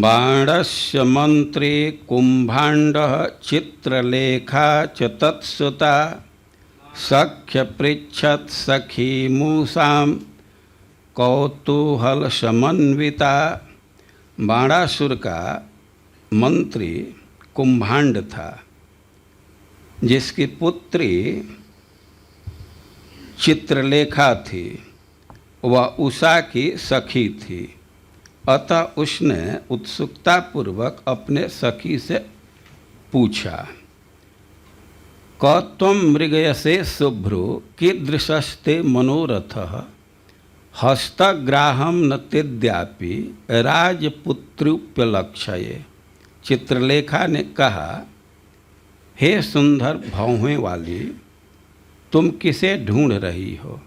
बाणस्य मंत्री कुंभाण्डः चित्रलेखा च तत्सुता सख्य पृच्छत् सखी मूसां कौतूहल समन्विता। बाणासुर का मंत्री कुंभांड था, जिसकी पुत्री चित्रलेखा थी। वह उषा की सखी थी। अतः उसने उत्सुकतापूर्वक अपने सखी से पूछा, कत्वं मृगयसे शुभ्रो कीदृशस्ते मनोरथः हस्तग्राहं न तेद्यापि राजपुत्र्युपलक्ष्ये। चित्रलेखा ने कहा, हे सुंदर भौहें वाली, तुम किसे ढूंढ रही हो?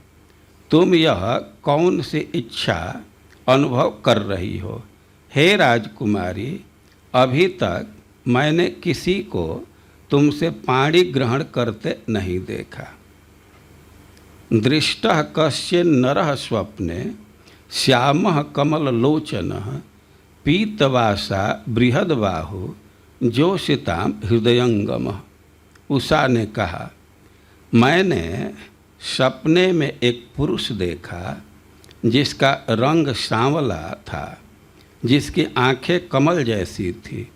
तुम यह कौन सी इच्छा अनुभव कर रही हो? हे राजकुमारी, अभी तक मैंने किसी को तुमसे पाणी ग्रहण करते नहीं देखा। दृष्टः कश्चिन नरः स्वप्ने श्यामः कमललोचनः पीतवासा बृहद्बाहु जोषितां हृदयंगमः। उषा ने कहा, मैंने सपने में एक पुरुष देखा जिसका रंग सांवला था, जिसकी आंखें कमल जैसी थी,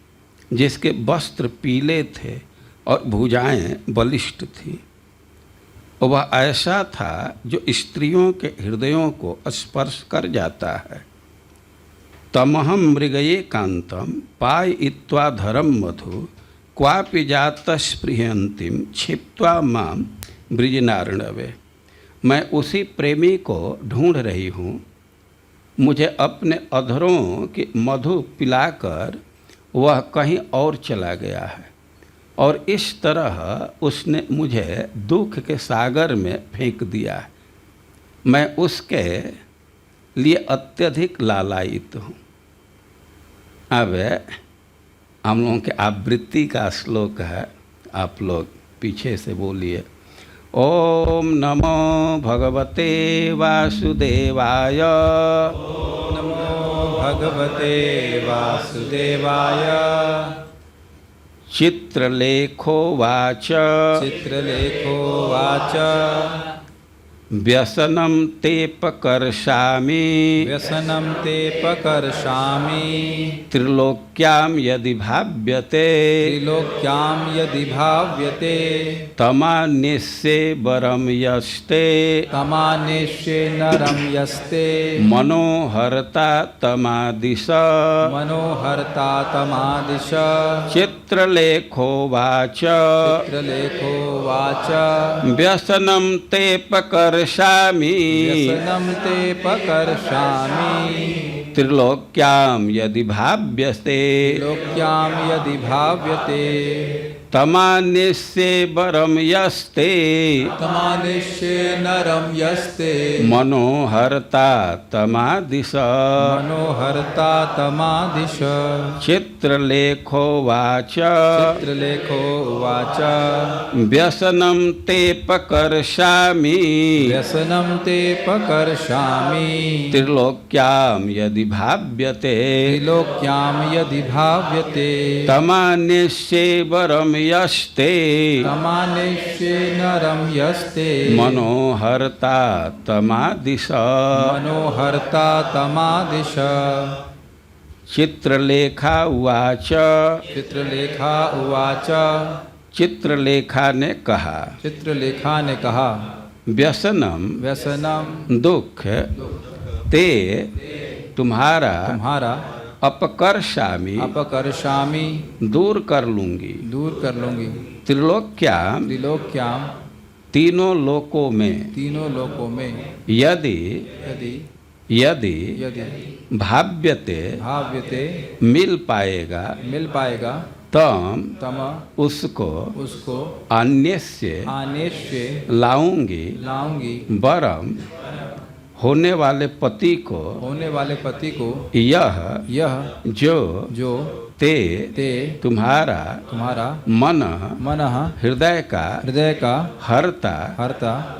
जिसके वस्त्र पीले थे और भुजाएं बलिष्ठ थीं। वह ऐसा था जो स्त्रियों के हृदयों को स्पर्श कर जाता है। तमहम मृगये कांतम पायित्वा धरम मधु क्वापि जातस्पृहयन्तीं क्षिप्त्वा माम ब्रिजनार्णवे। मैं उसी प्रेमी को ढूंढ रही हूँ। मुझे अपने अधरों की मधु पिलाकर वह कहीं और चला गया है और इस तरह उसने मुझे दुख के सागर में फेंक दिया है। मैं उसके लिए अत्यधिक लालायित हूँ। अब हम लोगों के आवृत्ति का श्लोक है, आप लोग पीछे से बोलिए। ओम नमो भगवते वासुदेवाय। ओम नमो भगवते वासुदेवाय। चित्रलेखोवाच। चित्रलेखोवाच। व्यसनं ते पकर्षामि। व्यसनं ते पकर्षामि। त्रिलोक्यां यदि भाव्यते। त्रिलोक्यां यदि भाव्यते। तमान्यस्ये वरं यस्ते। तमान्यस्ये नरं यस्ते। मनोहरता तमादिश। मनोहरता तमादिश। चित्रलेखोवाच। चित्रलेखोवाच। व्यसनं ते पकर्षामि। व्यसनं ते पकर्षामि। त्रिलोक्यां यदि भाव्यते। त्रिलोक्यां यदि भाव्यते। तमान्यस्ये वरं यस्ते। तमान्यस्ये नरं यस्ते। मनोहरता तमादिश। मनोहरता तमादिश। चित्रलेखोवाच। चित्रलेखोवाच। व्यसनं ते पकर्षामि। व्यसनं ते पकर्षामि। त्रिलोक्यां यदि भाव्यते। त्रिलोक्यां यदि भाव्यते। तमान्यस्ये वरं यस्ते। तमान्यस्ये नरं यस्ते। मनोहरता तमादिश। मनोहरता तमादिश। चित्रलेखा उवाच। चित्रलेखा उवाच। चित्रलेखा ने कहा, चित्रलेखा ने कहा, व्यसनम व्यसनम दुख ते तुम्हारा तुम्हारा अपकर्षामि अपकर्षामि दूर कर लूंगी। दूर कर लूंगी। त्रिलोक्याम त्रिलोक्यां तीनों लोकों में तीनों लोकों में यदि यदि यदि यदि भाव्यते भाव्यते मिल पाएगा मिल पाएगा तम उसको अन्यस्य अन्यस्य लाऊंगी लाऊंगी। वरम होने वाले पति को यह जो ते तुम्हारा मन हृदय का हरता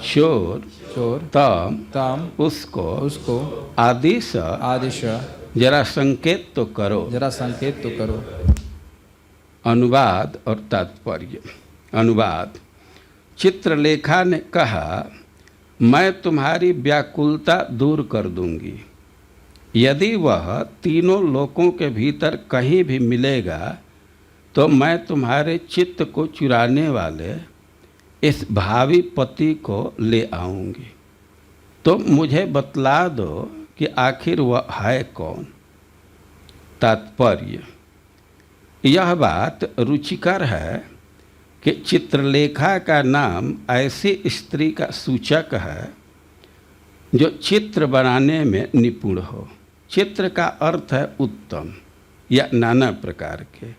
चोर तम उसको आदिश जरा संकेत तो करो। जरा संकेत तो करो। अनुवाद और तात्पर्य। अनुवाद। चित्रलेखा ने कहा, मैं तुम्हारी व्याकुलता दूर कर दूंगी। यदि वह तीनों लोकों के भीतर कहीं भी मिलेगा तो मैं तुम्हारे चित्त को चुराने वाले इस भावी पति को ले आऊंगी। तो मुझे बतला दो कि आखिर वह है कौन। तात्पर्य। यह बात रुचिकर है कि चित्रलेखा का नाम ऐसी स्त्री का सूचक है जो चित्र बनाने में निपुण हो। चित्र का अर्थ है उत्तम या नाना प्रकार के,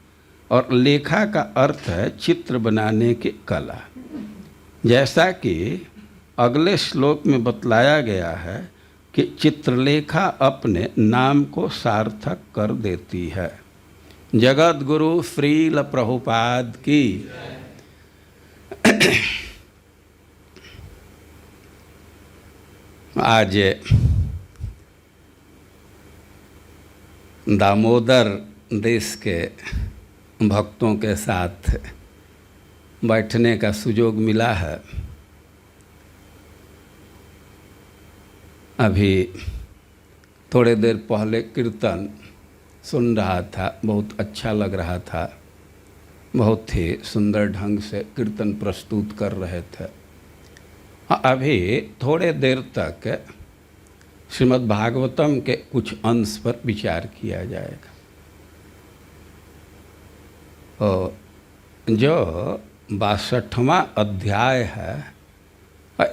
और लेखा का अर्थ है चित्र बनाने की कला। जैसा कि अगले श्लोक में बतलाया गया है कि चित्रलेखा अपने नाम को सार्थक कर देती है। जगत गुरु श्रील प्रभुपाद की। आज दामोदर देश के भक्तों के साथ बैठने का सुयोग मिला है। अभी थोड़े देर पहले कीर्तन सुन रहा था, बहुत अच्छा लग रहा था। बहुत ही सुंदर ढंग से कीर्तन प्रस्तुत कर रहे थे। अभी थोड़े देर तक श्रीमद् भागवतम के कुछ अंश पर विचार किया जाएगा। और जो 62वां अध्याय है,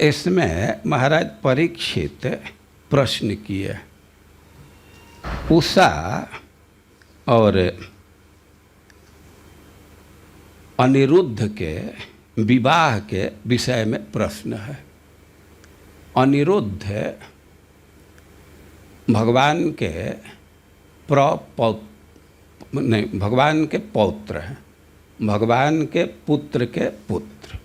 इसमें महाराज परीक्षित प्रश्न किए उषा और अनिरुद्ध के विवाह के विषय में प्रश्न है। अनिरुद्ध भगवान के भगवान के पौत्र हैं, भगवान के पुत्र के पुत्र,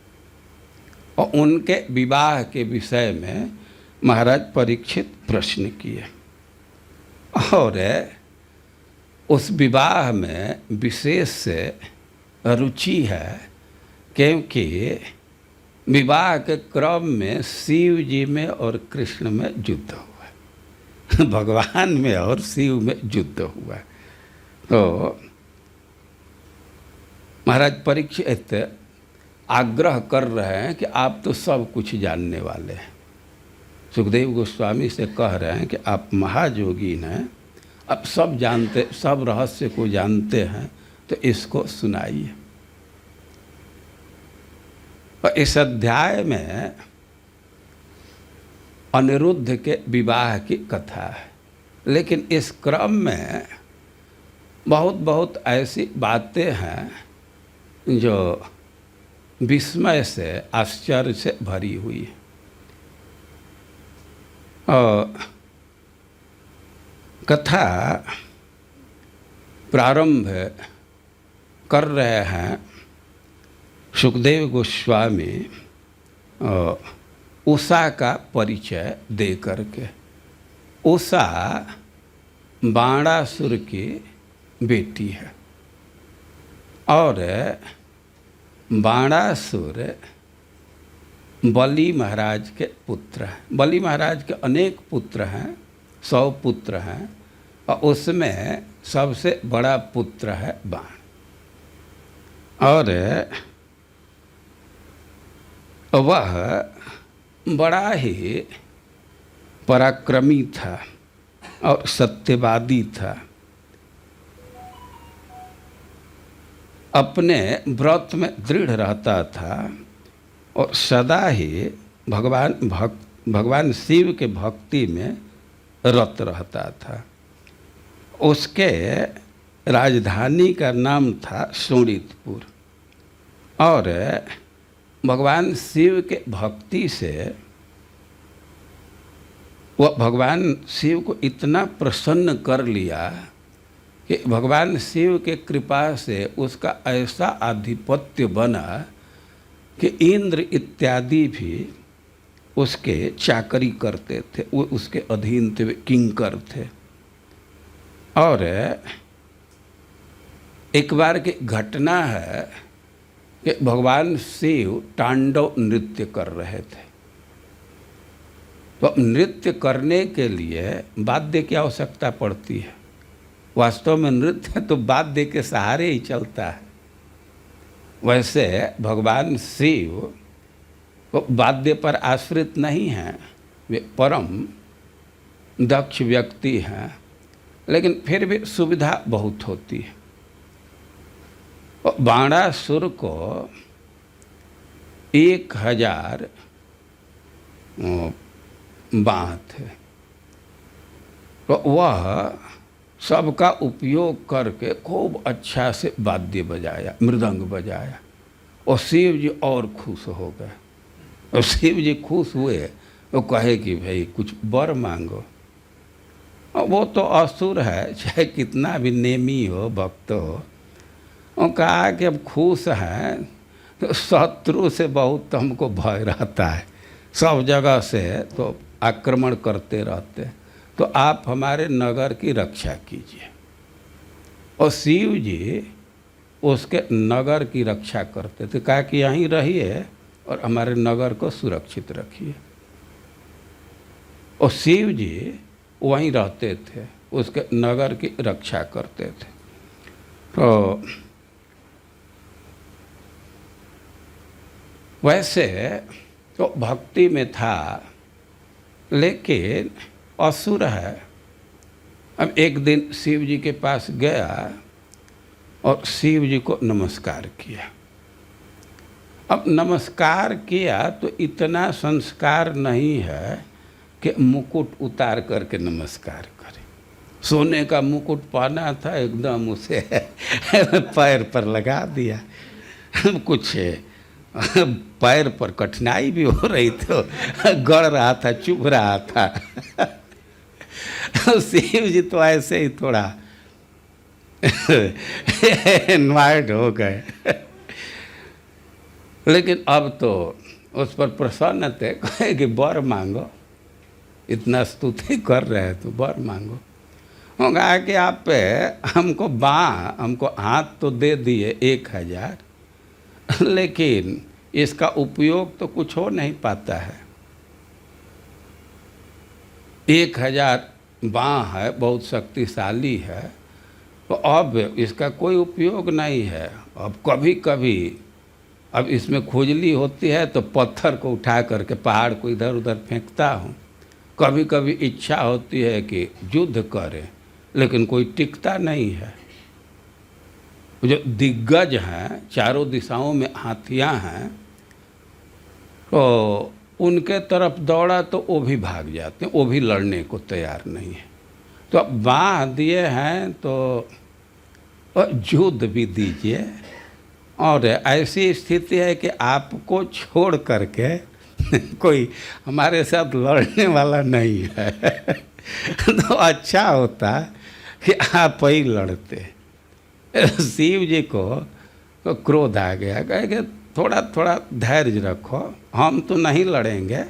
और उनके विवाह के विषय में महाराज परीक्षित प्रश्न किए। और उस विवाह में विशेष रुचि है, क्योंकि विवाह के क्रम में शिव जी में और कृष्ण में युद्ध हुआ, भगवान में और शिव में युद्ध हुआ। तो महाराज परीक्षित आग्रह कर रहे हैं कि आप तो सब कुछ जानने वाले हैं। सुखदेव गोस्वामी से कह रहे हैं कि आप महायोगी हैं, आप सब जानते, सब रहस्य को जानते हैं, तो इसको सुनाइए। और इस अध्याय में अनिरुद्ध के विवाह की कथा है, लेकिन इस क्रम में बहुत ऐसी बातें हैं जो विस्मय से, आश्चर्य से भरी हुई है। और कथा प्रारंभ कर रहे हैं सुखदेव गोस्वामी उषा का परिचय दे करके। उषा बाणासुर की बेटी है, और बाणासुर बलि महाराज के पुत्र हैं। बलि महाराज के अनेक पुत्र हैं, 100 पुत्र हैं, और उसमें सबसे बड़ा पुत्र है बाण। और वह बड़ा ही पराक्रमी था और सत्यवादी था। अपने व्रत में दृढ़ रहता था और सदा ही भगवान शिव के भक्ति में रत रहता था। उसके राजधानी का नाम था शोणितपुर, और भगवान शिव के भक्ति से वह भगवान शिव को इतना प्रसन्न कर लिया कि भगवान शिव के कृपा से उसका ऐसा आधिपत्य बना कि इंद्र इत्यादि भी उसके चाकरी करते थे, वो उसके अधीन थे, किंकर थे। और एक बार की घटना है कि भगवान शिव तांडव नृत्य कर रहे थे। तो नृत्य करने के लिए वाद्य की आवश्यकता पड़ती है। वास्तव में नृत्य तो वाद्य के सहारे ही चलता है। वैसे भगवान शिव वाद्य पर आश्रित नहीं हैं, वे परम दक्ष व्यक्ति हैं, लेकिन फिर भी सुविधा बहुत होती है। बाणासुर को 1000 बाण थे, तो वह सबका उपयोग करके खूब अच्छा से वाद्य बजाया, मृदंग बजाया, और शिव जी और खुश हो गए। और शिव जी खुश हुए तो कहे कि भाई कुछ वर मांगो। और वो तो असुर है, चाहे कितना भी नेमी हो, भक्त हो। और कहा कि अब खुश हैं तो शत्रु से बहुत हमको भय रहता है, सब जगह से तो आक्रमण करते रहते, तो आप हमारे नगर की रक्षा कीजिए। और शिव जी उसके नगर की रक्षा करते थे, कहा कि यहीं रहिए और हमारे नगर को सुरक्षित रखिए। और शिव जी वहीं रहते थे, उसके नगर की रक्षा करते थे। तो वैसे तो भक्ति में था, लेकिन असुर है। अब एक दिन शिव जी के पास गया और शिव जी को नमस्कार किया। अब नमस्कार किया तो इतना संस्कार नहीं है कि मुकुट उतार करके नमस्कार करे। सोने का मुकुट पहना था, एकदम उसे पैर पर लगा दिया। कुछ पैर पर कठिनाई भी हो रही, तो गड़ रहा था, चुभ रहा था। शिव जी तो ऐसे ही थोड़ा एनवायर्ड हो गए। लेकिन अब तो उस पर प्रसन्न थे, कहे कि वर मांगो, इतना स्तुति कर रहे तो वर मांगो। वो कहा कि आप हमको हाथ तो दे दिए 1000, लेकिन इसका उपयोग तो कुछ हो नहीं पाता है। 1000 बाण है, बहुत शक्तिशाली है, तो अब इसका कोई उपयोग नहीं है। अब कभी कभी अब इसमें खुजली होती है तो पत्थर को उठा करके पहाड़ को इधर उधर फेंकता हूँ। कभी कभी इच्छा होती है कि युद्ध करें, लेकिन कोई टिकता नहीं है। जो दिग्गज हैं, चारों दिशाओं में हाथियां हैं, तो उनके तरफ दौड़ा तो वो भी भाग जाते हैं, वो भी लड़ने को तैयार नहीं है। तो अब बाण दिए हैं तो युद्ध भी दीजिए। और ऐसी स्थिति है कि आपको छोड़ करके कोई हमारे साथ लड़ने वाला नहीं है। तो अच्छा होता कि आप ही लड़ते। शिव जी को तो क्रोध आ गया, कहे कि थोड़ा थोड़ा धैर्य रखो, हम तो नहीं लड़ेंगे,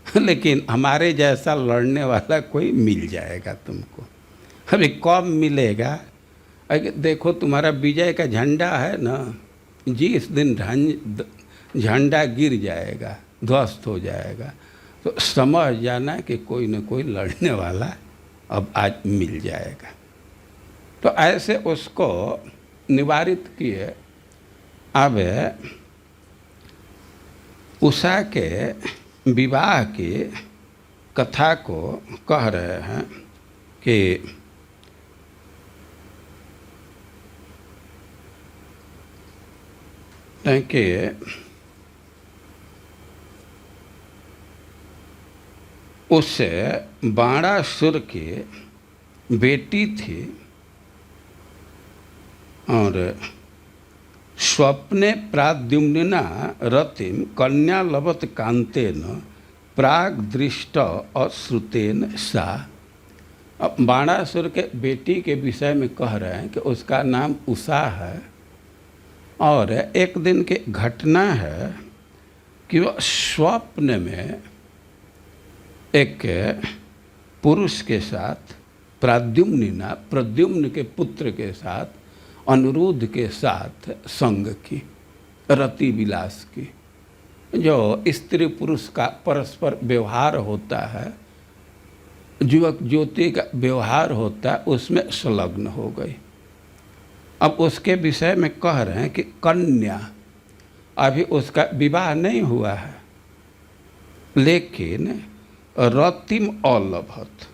लेकिन हमारे जैसा लड़ने वाला कोई मिल जाएगा तुमको। अभी कब मिलेगा? देखो तुम्हारा विजय का झंडा है ना, जिस दिन झंडा गिर जाएगा, ध्वस्त हो जाएगा, तो समझ जाना कि कोई न कोई लड़ने वाला अब आज मिल जाएगा। तो ऐसे उसको निवारित किए। अब उषा के विवाह की कथा को कह रहे हैं कि उससे बाणासुर की बेटी थी और स्वप्ने प्राद्युम्ना रतिम कन्या लभत कांतेन प्राग दृष्ट अश्रुतेन सा। अब बाणासुर के बेटी के विषय में कह रहे हैं कि उसका नाम उषा है। और एक दिन की घटना है कि वह स्वप्न में एक पुरुष के साथ प्राद्युम्निना, प्रद्युम्न के पुत्र के साथ, अनिरुद्ध के साथ संग की, रति विलास की। जो स्त्री पुरुष का परस्पर व्यवहार होता है, युवक ज्योति का व्यवहार होता है, उसमें संलग्न हो गई। अब उसके विषय में कह रहे हैं कि कन्या, अभी उसका विवाह नहीं हुआ है, लेकिन रतिम अलभत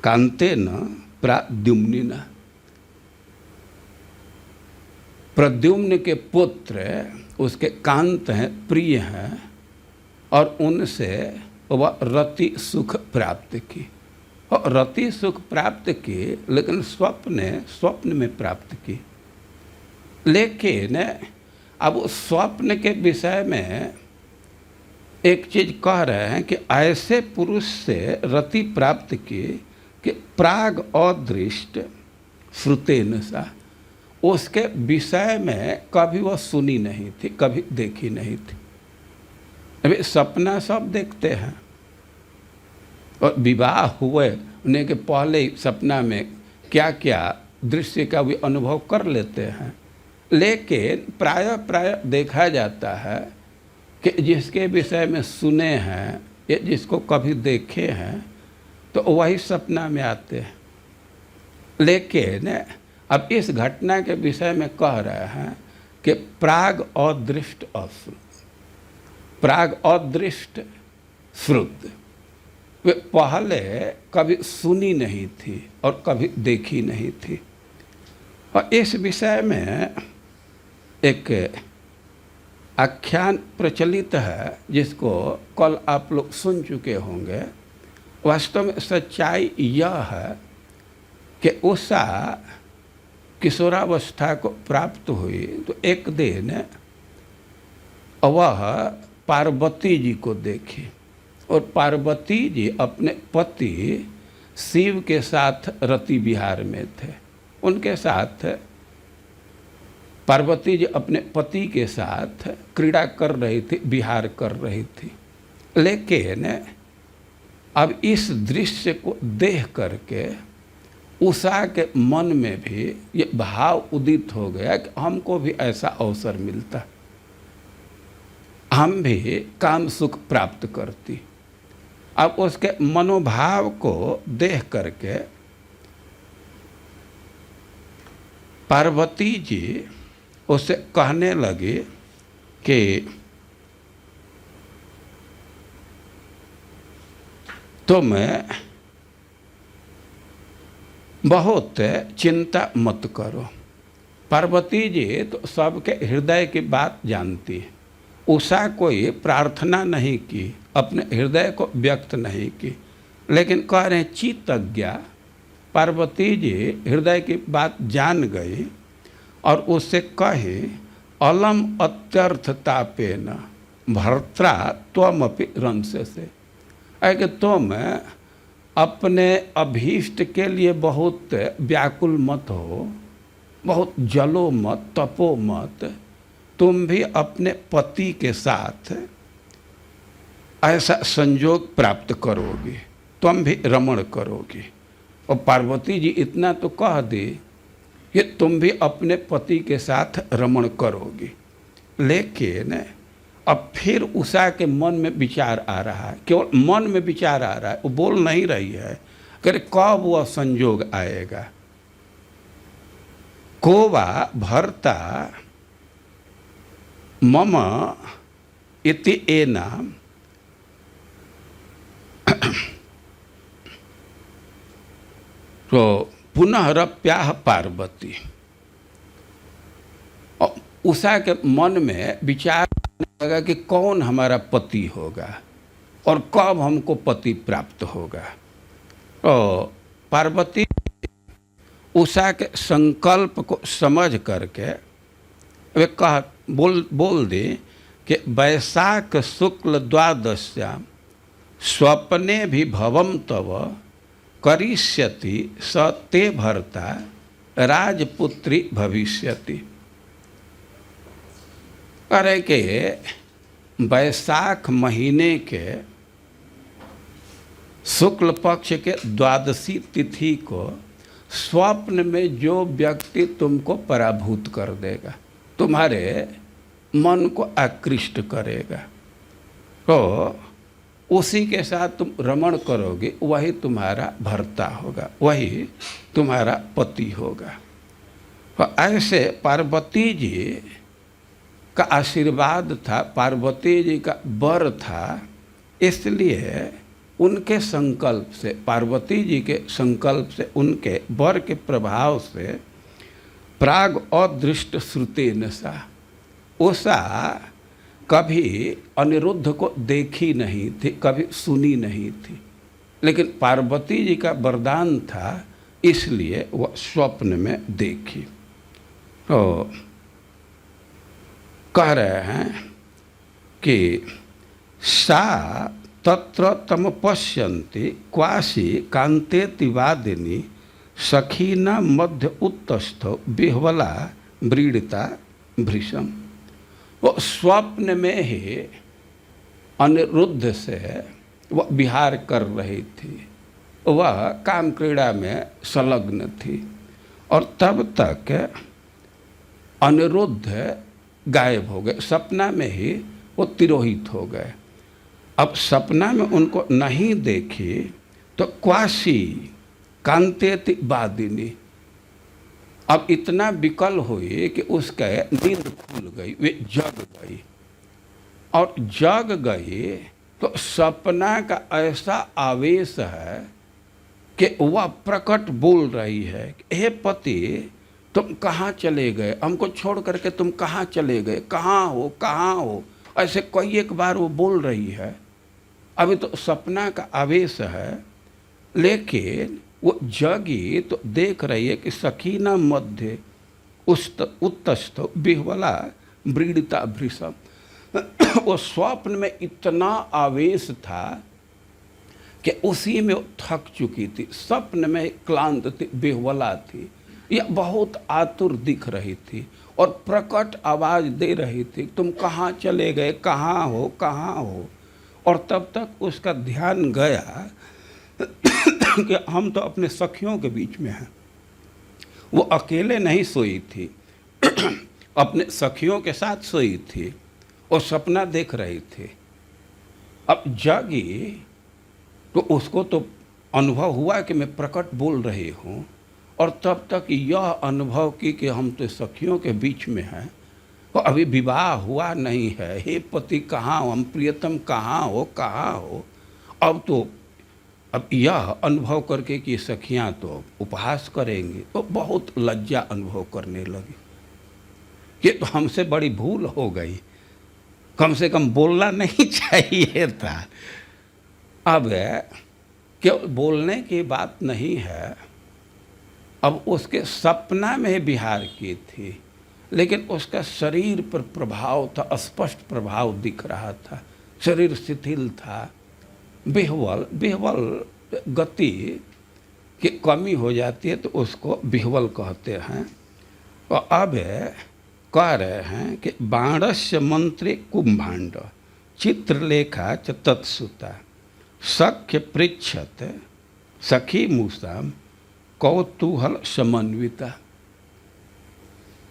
कांतेन प्राद्युम्निना, प्रद्युम्न के पुत्र उसके कांत हैं, प्रिय हैं, और उनसे वह रति सुख प्राप्त की। और रति सुख प्राप्त की, लेकिन स्वप्न में प्राप्त की। लेकिन अब स्वप्न के विषय में एक चीज कह रहे हैं कि ऐसे पुरुष से रति प्राप्त की कि प्राग अदृष्ट श्रुतेन सा, उसके विषय में कभी वह सुनी नहीं थी, कभी देखी नहीं थी। अभी सपना सब देखते हैं, और विवाह हुए उन्हें के पहले ही सपना में क्या क्या दृश्य का भी अनुभव कर लेते हैं। लेकिन प्राय देखा जाता है कि जिसके विषय में सुने हैं या जिसको कभी देखे हैं तो वही सपना में आते हैं। लेकिन अब इस घटना के विषय में कह रहे हैं कि प्राग अदृष्ट अश्रुत, प्राग अदृष्ट श्रुत, वे पहले कभी सुनी नहीं थी और कभी देखी नहीं थी। और इस विषय में एक आख्यान प्रचलित है जिसको कल आप लोग सुन चुके होंगे। वास्तव में सच्चाई यह है कि उषा किशोरावस्था को प्राप्त हुई तो एक दिन वह पार्वती जी को देखी, और पार्वती जी अपने पति शिव के साथ रति विहार में थे। उनके साथ पार्वती जी अपने पति के साथ क्रीड़ा कर रही थी, विहार कर रही थी। लेकिन अब इस दृश्य को देख करके उषा के मन में भी ये भाव उदित हो गया कि हमको भी ऐसा अवसर मिलता, हम भी काम सुख प्राप्त करती। अब उसके मनोभाव को देख करके पार्वती जी उससे कहने लगी कि तुम बहुत चिंता मत करो। पार्वती जी तो सबके हृदय की बात जानती है। उषा कोई प्रार्थना नहीं की, अपने हृदय को व्यक्त नहीं की, लेकिन कह रहे हैं चित्तज्ञा पार्वती जी हृदय की बात जान गई और उससे कहे अलम अत्यर्थ तापेन भर्त्रा त्वमपि रंश से, कि तुम अपने अभीष्ट के लिए बहुत व्याकुल मत हो, बहुत जलो मत, तपो मत। तुम भी अपने पति के साथ ऐसा संयोग प्राप्त करोगे, तुम भी रमण करोगे। और पार्वती जी इतना तो कह दी कि तुम भी अपने पति के साथ रमण करोगे। लेकिन अब फिर उषा के मन में विचार आ रहा है, केवल मन में विचार आ रहा है, वो बोल नहीं रही है कि कब वह संयोग आएगा। कोवा भर्ता मम इति एना तो पुनः रप्याह पार्वती। और उषा के मन में विचार आने लगा कि कौन हमारा पति होगा और कब हमको पति प्राप्त होगा। तो पार्वती उषा के संकल्प को समझ करके वे बोल दे कि वैशाख शुक्ल द्वादश्याम स्वप्ने भी भवम तव करिष्यति स ते भर्ता राजपुत्री भविष्यति। अरे के वैशाख महीने के शुक्ल पक्ष के द्वादशी तिथि को स्वप्न में जो व्यक्ति तुमको पराभूत कर देगा, तुम्हारे मन को आकृष्ट करेगा, तो उसी के साथ तुम रमण करोगे, वही तुम्हारा भर्ता होगा, वही तुम्हारा पति होगा। तो ऐसे पार्वती जी का आशीर्वाद था, पार्वती जी का वर था, इसलिए उनके संकल्प से, पार्वती जी के संकल्प से, उनके वर के प्रभाव से प्राग अदृष्ट श्रुतेन सा, उषा कभी अनिरुद्ध को देखी नहीं थी, कभी सुनी नहीं थी, लेकिन पार्वती जी का वरदान था, इसलिए वह स्वप्न में देखी। तो कह रहे हैं कि सा तत्र तम पश्यन्ति क्वासी कांतेति वादिनी सखीना मध्य उत्तस्थो बिह्वला व्रीडिता भृशम। वो स्वप्न में ही अनिरुद्ध से वह विहार कर रही थी, वह काम क्रीड़ा में संलग्न थी, और तब तक अनिरुद्ध गायब हो गए, सपना में ही वो तिरोहित हो गए। अब सपना में उनको नहीं देखी तो क्वासी कांतेति वादिनी, अब इतना विकल हुई कि उसके नींद खुल गई, वे जग गई, और जग गई तो सपना का ऐसा आवेश है कि वह प्रकट बोल रही है, हे पति तुम कहाँ चले गए, हमको छोड़ करके तुम कहाँ चले गए, कहाँ हो कहाँ हो, ऐसे कई एक बार वो बोल रही है। अभी तो सपना का आवेश है, लेकिन वो जगी तो देख रही है कि सखीना मध्य उत्तस्थ बिह्वला व्रीडिता भृशम। वो स्वप्न में इतना आवेश था कि उसी में थक चुकी थी, स्वप्न में क्लांत थी, बिह्वला थी, यह बहुत आतुर दिख रही थी और प्रकट आवाज दे रही थी, तुम कहाँ चले गए, कहाँ हो कहाँ हो। और तब तक उसका ध्यान गया कि हम तो अपने सखियों के बीच में हैं। वो अकेले नहीं सोई थी, अपने सखियों के साथ सोई थी और सपना देख रही थी। अब जागी तो उसको तो अनुभव हुआ कि मैं प्रकट बोल रही हूँ, और तब तक यह अनुभव की कि हम तो सखियों के बीच में हैं, तो अभी विवाह हुआ नहीं है, हे पति कहाँ हो, हम प्रियतम कहाँ हो कहाँ हो। अब यह अनुभव करके कि सखियाँ तो उपहास करेंगी, तो बहुत लज्जा अनुभव करने लगी कि तो हमसे बड़ी भूल हो गई, कम से कम बोलना नहीं चाहिए था। अब केवल बोलने की बात नहीं है, अब उसके सपना में विहार की थी, लेकिन उसका शरीर पर प्रभाव था, स्पष्ट प्रभाव दिख रहा था, शरीर शिथिल था, बिह्वल गति की कमी हो जाती है तो उसको बिह्वल कहते हैं। और अब कह रहे हैं कि बाणस्य मंत्री कुंभांड चित्रलेखा च तत्सुता सख्य पृच्छत सखी मूसाम कौतूहल समन्विता।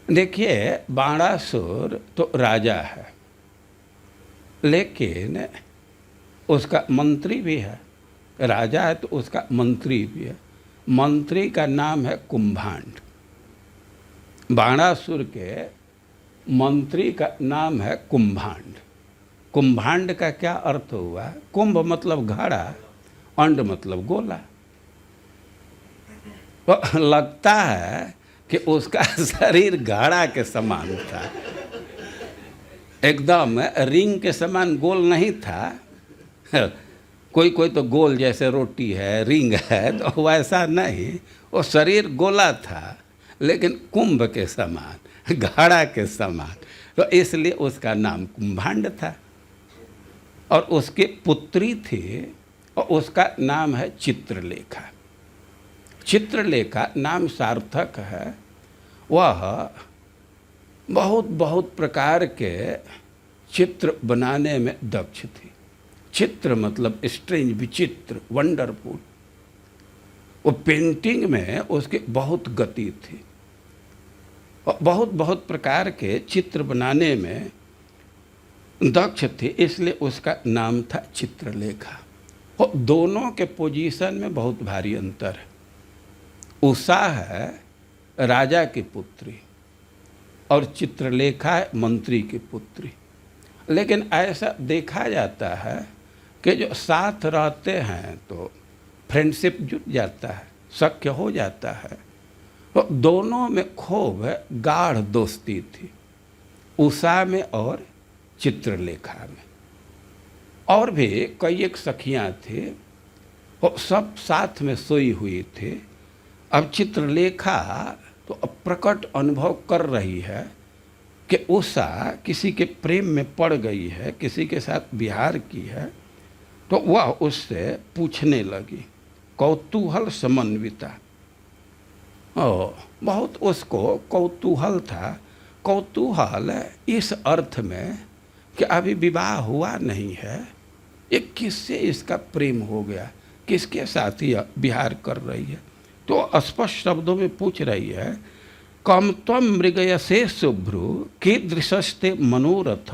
देखिए, बाणासुर तो राजा है, लेकिन उसका मंत्री भी है, राजा है तो उसका मंत्री भी है। मंत्री का नाम है कुंभांड, बाणासुर के मंत्री का नाम है कुंभांड। कुंभांड का क्या अर्थ हुआ? कुंभ मतलब घड़ा, अंड मतलब गोला। तो लगता है कि उसका शरीर घड़ा के समान था, एकदम रिंग के समान गोल नहीं था। कोई कोई तो गोल जैसे रोटी है, रिंग है, तो वैसा नहीं, वो शरीर गोला था लेकिन कुंभ के समान, घड़ा के समान, तो इसलिए उसका नाम कुंभांड था। और उसकी पुत्री थी और उसका नाम है चित्रलेखा। चित्रलेखा नाम सार्थक है, वह बहुत बहुत प्रकार के चित्र बनाने में दक्ष थी। चित्र मतलब स्ट्रेंज, विचित्र, वंडरफुल। वो पेंटिंग में उसकी बहुत गति थी और बहुत बहुत प्रकार के चित्र बनाने में दक्ष थे, इसलिए उसका नाम था चित्रलेखा। और दोनों के पोजीशन में बहुत भारी अंतर है। उषा है राजा की पुत्री और चित्रलेखा है मंत्री की पुत्री। लेकिन ऐसा देखा जाता है कि जो साथ रहते हैं तो फ्रेंडशिप जुट जाता है, सख्य हो जाता है। तो दोनों में खूब गाढ़ दोस्ती थी, उषा में और चित्रलेखा में। और भी कई एक सखियां थी, वो सब साथ में सोई हुई थी। अब चित्रलेखा तो अब प्रकट अनुभव कर रही है कि उषा किसी के प्रेम में पड़ गई है, किसी के साथ विहार की है। तो वह उससे पूछने लगी, कौतूहल समन्विता। बहुत उसको कौतूहल था। कौतूहल इस अर्थ में कि अभी विवाह हुआ नहीं है, ये किससे इसका प्रेम हो गया, किसके साथ ही विहार कर रही है। तो स्पष्ट शब्दों में पूछ रही है, कम त्वं मृगयसे शुभ्रु कीदृशस्ते मनोरथ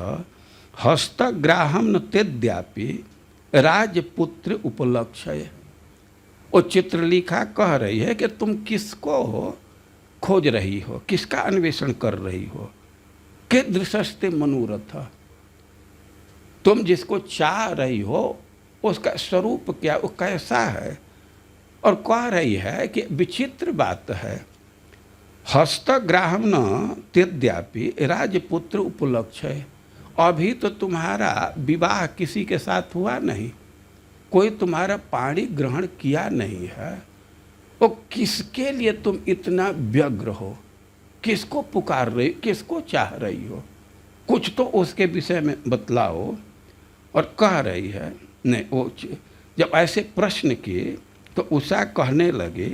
हस्तग्राहम न तेद्यापि राजपुत्र उपलक्ष्य। वो चित्रलेखा कह रही है कि तुम किसको खोज रही हो, किसका अन्वेषण कर रही हो। कीदृशस्ते मनोरथ, तुम जिसको चाह रही हो उसका स्वरूप क्या, वो कैसा है। और कह रही है कि विचित्र बात है, हस्तग्राहम न तेद्यापि राजपुत्र उपलक्ष्य। अभी तो तुम्हारा विवाह किसी के साथ हुआ नहीं, कोई तुम्हारा पाणी ग्रहण किया नहीं है। वो किसके लिए तुम इतना व्यग्र हो, किसको पुकार रही, किसको चाह रही हो, कुछ तो उसके विषय में बतलाओ। और कह रही है नहीं, वो जब ऐसे प्रश्न किए तो उषा कहने लगे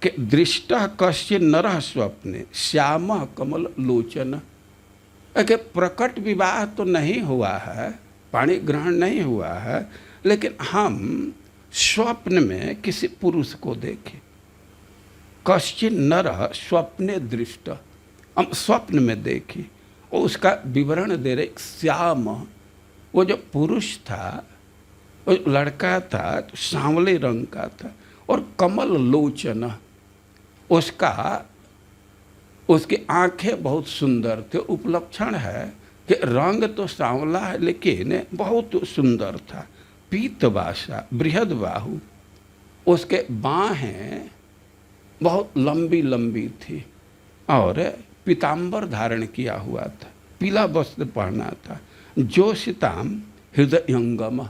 कि दृष्टः कश्चित् नरः स्वप्ने श्यामः कमल लोचन। कि प्रकट विवाह तो नहीं हुआ है, पाणी ग्रहण नहीं हुआ है, लेकिन हम स्वप्न में किसी पुरुष को देखे। कश्चित् नरः स्वप्ने दृष्ट, हम स्वप्न में देखी। और उसका विवरण दे रहे, श्याम, वो जो पुरुष था, वो लड़का था तो सांवले रंग का था। और कमल लोचन, उसकी आंखें बहुत सुंदर थे। उपलक्षण है कि रंग तो सांवला है लेकिन बहुत सुंदर था। पीतवासा, बृहद बाहु, उसके बाहें बहुत लंबी लंबी थी और पीताम्बर धारण किया हुआ था, पीला वस्त्र पहना था। जोशिताम हृदयंगम,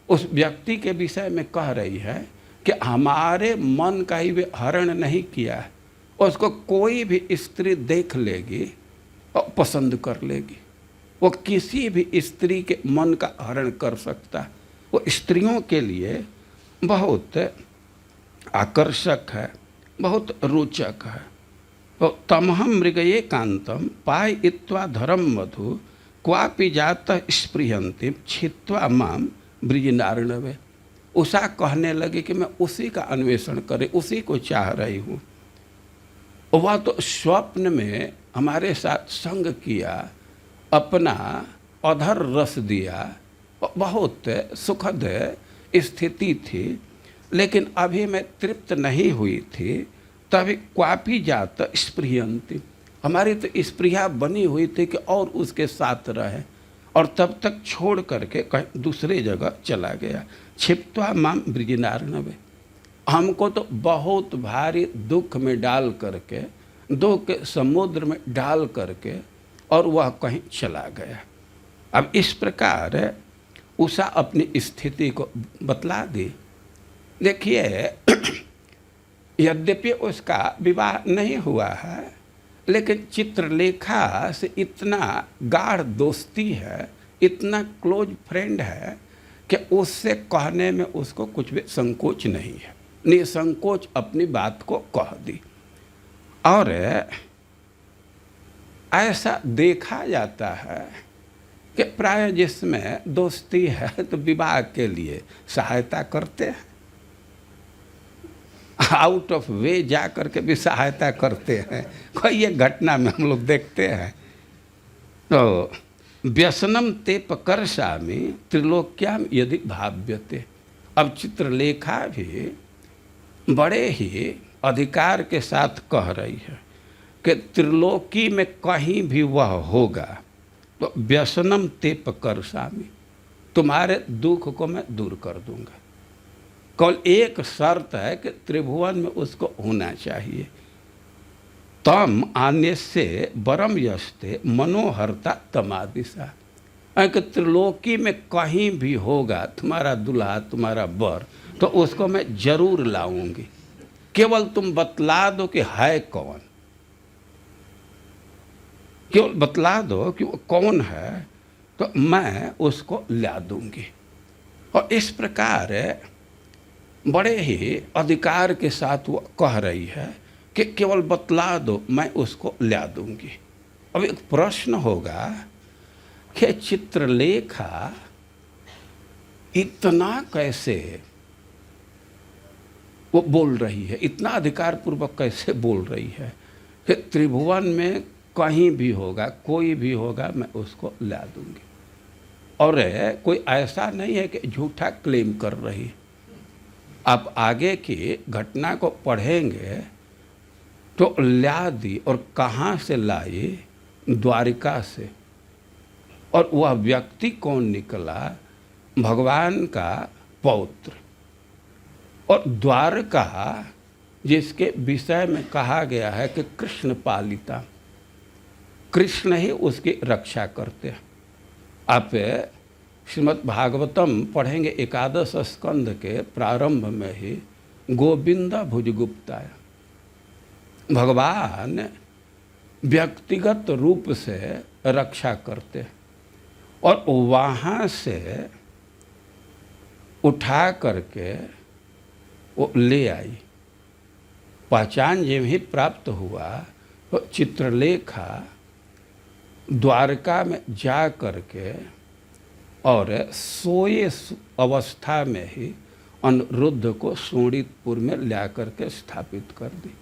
उस व्यक्ति के विषय में कह रही है कि हमारे मन का ही वे हरण नहीं किया है, उसको कोई भी स्त्री देख लेगी और पसंद कर लेगी। वो किसी भी स्त्री के मन का हरण कर सकता है। वो स्त्रियों के लिए बहुत आकर्षक है, बहुत रोचक है। तो तमहम मृगये कांतम पाय इत्वा धरम मधु क्वापि जात स्पृहंति छित्वा माम ब्रिजनार्णवे। उषा कहने लगी कि मैं उसी का अन्वेषण करे, उसी को चाह रही हूँ। वह तो स्वप्न में हमारे साथ संग किया, अपना अधर रस दिया, बहुत सुखद स्थिति थी। लेकिन अभी मैं तृप्त नहीं हुई थी, तभी क्वापि जात स्पृहंति, हमारी तो स्पृहा बनी हुई थी कि और उसके साथ रहे, और तब तक छोड़ करके कहीं दूसरे जगह चला गया। छिप्त्वा माम ब्रिजनार्णवे, हमको तो बहुत भारी दुख में डाल करके, दुख के समुद्र में डाल करके, और वह कहीं चला गया। अब इस प्रकार उषा अपनी स्थिति को बतला दी। देखिए, यद्यपि उसका विवाह नहीं हुआ है, लेकिन चित्रलेखा से इतना गाढ़ दोस्ती है, इतना क्लोज फ्रेंड है कि उससे कहने में उसको कुछ भी संकोच नहीं है। निसंकोच अपनी बात को कह दी। और ऐसा देखा जाता है कि प्राय जिसमें दोस्ती है तो विवाह के लिए सहायता करते हैं, आउट ऑफ वे जा करके भी सहायता करते हैं। कोई ये घटना में हम लोग देखते हैं। तो व्यसनम ते पकर्षामि त्रिलोक्याम यदि भाव्यते। अब चित्रलेखा भी बड़े ही अधिकार के साथ कह रही है कि त्रिलोकी में कहीं भी वह होगा तो व्यसनम ते पकर्षामि, तुम्हारे दुख को मैं दूर कर दूंगा। केवल एक शर्त है कि त्रिभुवन में उसको होना चाहिए। तम आने से बरम यस्ते मनोहरता तमादिशा, कि त्रिलोकी में कहीं भी होगा तुम्हारा दुल्हा तुम्हारा वर तो उसको मैं जरूर लाऊंगी, केवल तुम बतला दो कि है कौन, केवल बतला दो कि वो कौन है तो मैं उसको ला दूंगी। और इस प्रकार बड़े ही अधिकार के साथ वो कह रही है कि केवल बतला दो मैं उसको ला दूंगी। अब एक प्रश्न होगा कि चित्रलेखा इतना कैसे वो बोल रही है, इतना अधिकार पूर्वक कैसे बोल रही है कि त्रिभुवन में कहीं भी होगा कोई भी होगा मैं उसको ला दूंगी। और कोई ऐसा नहीं है कि झूठा क्लेम कर रही। आप आगे की घटना को पढ़ेंगे तो ला दी, और कहाँ से लाई? द्वारिका से। और वह व्यक्ति कौन निकला? भगवान का पौत्र। और द्वारका जिसके विषय में कहा गया है कि कृष्ण पालिता, कृष्ण ही उसकी रक्षा करते हैं। आप श्रीमद् भागवतम पढ़ेंगे एकादश स्कंध के प्रारंभ में ही गोविंद भुजगुप्ताय, भगवान व्यक्तिगत रूप से रक्षा करते हैं। और वहाँ से उठा करके वो ले आई। पहचान जब ही प्राप्त हुआ तो चित्रलेखा द्वारका में जा करके और सोए अवस्था में ही अनिरुद्ध को शोणितपुर में ला करके स्थापित कर दी,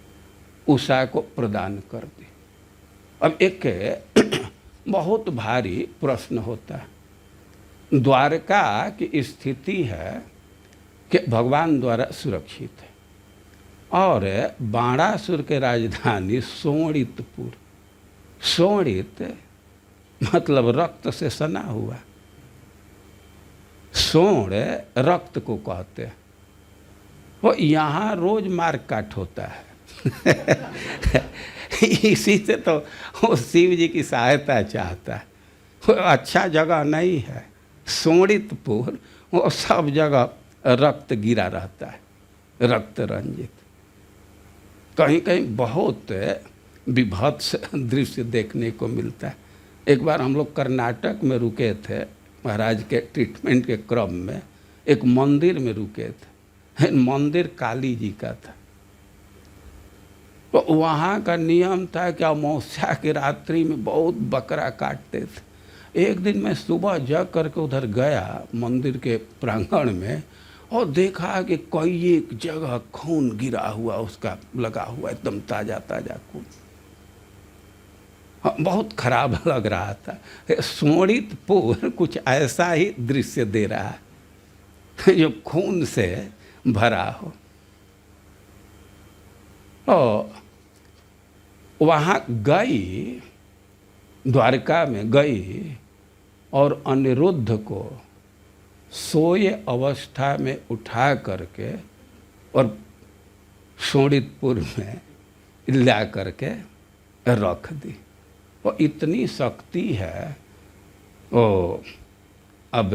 उषा को प्रदान कर दी। अब एक बहुत भारी प्रश्न होता है। द्वारका की स्थिति है कि भगवान द्वारा सुरक्षित है, और बाणासुर के राजधानी शोणितपुर, शोणित मतलब रक्त से सना हुआ, सोण रक्त को कहते हैं। वो यहाँ रोज मार काट होता है इसी से तो वो शिव जी की सहायता चाहता है। वो अच्छा जगह नहीं है शोणितपुर, वो सब जगह रक्त गिरा रहता है, रक्त रंजित। कहीं कहीं बहुत विभत्स दृश्य देखने को मिलता है। एक बार हम लोग कर्नाटक में रुके थे, महाराज के ट्रीटमेंट के क्रम में एक मंदिर में रुके थे। मंदिर काली जी का था। तो वहाँ का नियम था कि अमावस्या की रात्रि में बहुत बकरा काटते थे। एक दिन मैं सुबह जग करके उधर गया मंदिर के प्रांगण में, और देखा कि कई एक जगह खून गिरा हुआ उसका लगा हुआ, एकदम ताज़ा ताज़ा खून। हाँ, बहुत खराब लग रहा था। शोणितपुर कुछ ऐसा ही दृश्य दे रहा है जो खून से भरा हो। और वहाँ गई, द्वारका में गई, और अनिरुद्ध को सोए अवस्था में उठा करके और शोणितपुर में ला करके रख दी। और इतनी शक्ति है, वो अब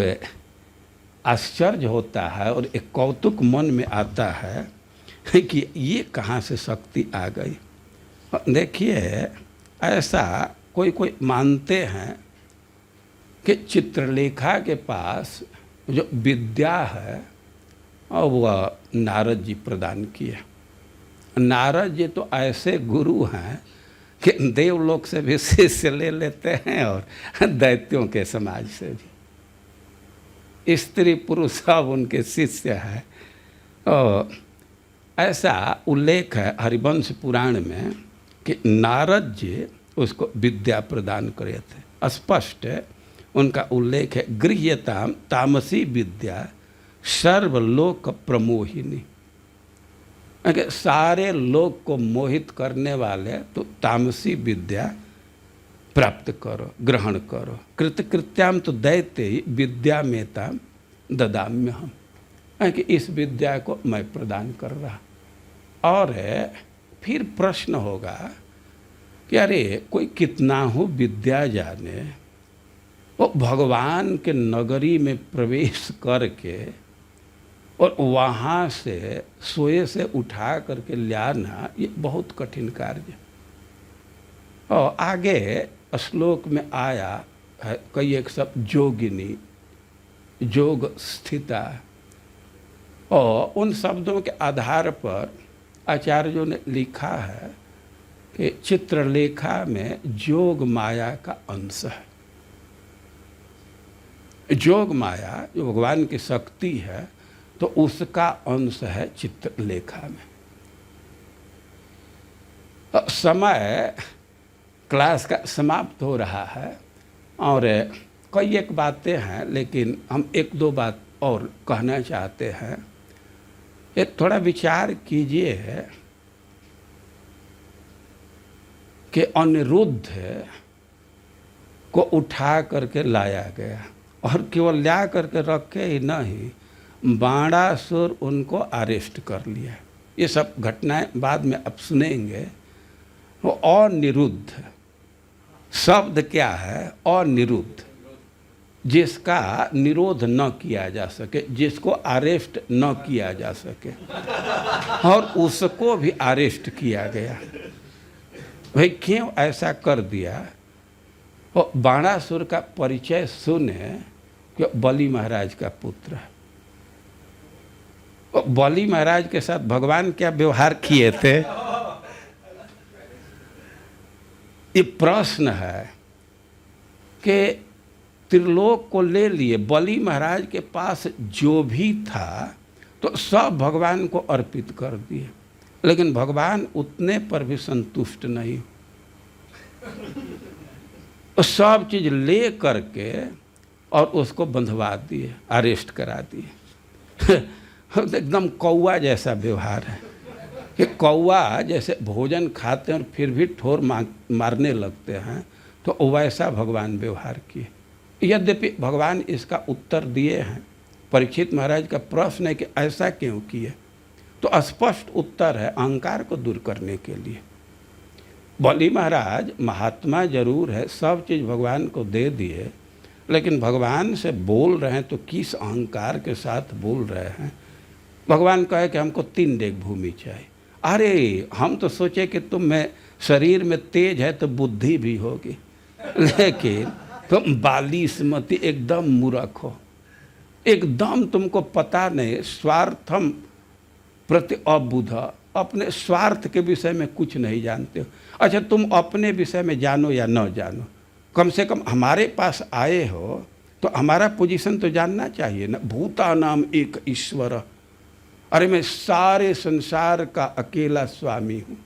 आश्चर्य होता है और एक कौतुक मन में आता है कि ये कहाँ से शक्ति आ गई। देखिए, ऐसा कोई कोई मानते हैं कि चित्रलेखा के पास जो विद्या है और वह नारद जी प्रदान किए। नारद जी तो ऐसे गुरु हैं कि देवलोक से भी शिष्य ले लेते हैं और दैत्यों के समाज से भी स्त्री पुरुष सब उनके शिष्य हैं। और ऐसा उल्लेख है हरिवंश पुराण में कि नारद जी उसको विद्या प्रदान करे थे। स्पष्ट है उनका उल्लेख है, गृह्यताम तामसी विद्या सर्वलोक प्रमोहिनी। सारे लोक को मोहित करने वाले तो तामसी विद्या प्राप्त करो, ग्रहण करो। कृतकृत्याम तो दैत्य विद्या मेता ददाम्य हम, कि इस विद्या को मैं प्रदान कर रहा। और फिर प्रश्न होगा कि अरे कोई कितना हो विद्या जाने, वो भगवान के नगरी में प्रवेश करके और वहाँ से सोए से उठा करके लाना ये बहुत कठिन कार्य। और आगे श्लोक में आया है कई एक शब्द जोगिनी, जोग स्थिता, और उन शब्दों के आधार पर आचार्यों ने लिखा है कि चित्रलेखा में जोग माया का अंश है। जोग माया जो भगवान की शक्ति है तो उसका अंश है चित्रलेखा में। समय क्लास का समाप्त हो रहा है और कई एक बातें हैं, लेकिन हम एक दो बात और कहना चाहते हैं। एक थोड़ा विचार कीजिए कि अनिरुद्ध को उठा करके लाया गया और केवल ला करके रखे ही नहीं, बाणासुर उनको अरेस्ट कर लिया। ये सब घटनाएं बाद में आप सुनेंगे। वो अनिरुद्ध शब्द क्या है? अनिरुद्ध, जिसका निरोध न किया जा सके, जिसको अरेस्ट न किया जा सके, और उसको भी अरेस्ट किया गया। भाई क्यों ऐसा कर दिया? वो बाणासुर का परिचय सुने कि बलि महाराज का पुत्र है। बलि महाराज के साथ भगवान क्या व्यवहार किए थे, ये प्रश्न है कि त्रिलोक को ले लिए। बलि महाराज के पास जो भी था तो सब भगवान को अर्पित कर दिए, लेकिन भगवान उतने पर भी संतुष्ट नहीं। तो सब चीज ले करके और उसको बंधवा दिए, अरेस्ट करा दिए। एकदम कौवा जैसा व्यवहार है कि कौवा जैसे भोजन खाते हैं और फिर भी ठोर मारने लगते हैं, तो वैसा भगवान व्यवहार किए। यद्यपि भगवान इसका उत्तर दिए हैं। परीक्षित महाराज का प्रश्न है कि ऐसा क्यों किए, तो स्पष्ट उत्तर है अहंकार को दूर करने के लिए। बलि महाराज महात्मा जरूर है, सब चीज़ भगवान को दे दिए, लेकिन भगवान से बोल रहे हैं तो किस अहंकार के साथ बोल रहे हैं। भगवान कहे कि हमको 3 डेग भूमि चाहिए। अरे हम तो सोचे कि तुम में शरीर में तेज है तो बुद्धि भी होगी, लेकिन तुम बालिशमती, एकदम मूर्ख हो, एकदम तुमको पता नहीं, स्वार्थम प्रति अबुध, अपने स्वार्थ के विषय में कुछ नहीं जानते हो। अच्छा तुम अपने विषय में जानो या न जानो, कम से कम हमारे पास आए हो तो हमारा पोजीशन तो जानना चाहिए ना। भूता नाम एक ईश्वर, अरे मैं सारे संसार का अकेला स्वामी हूँ।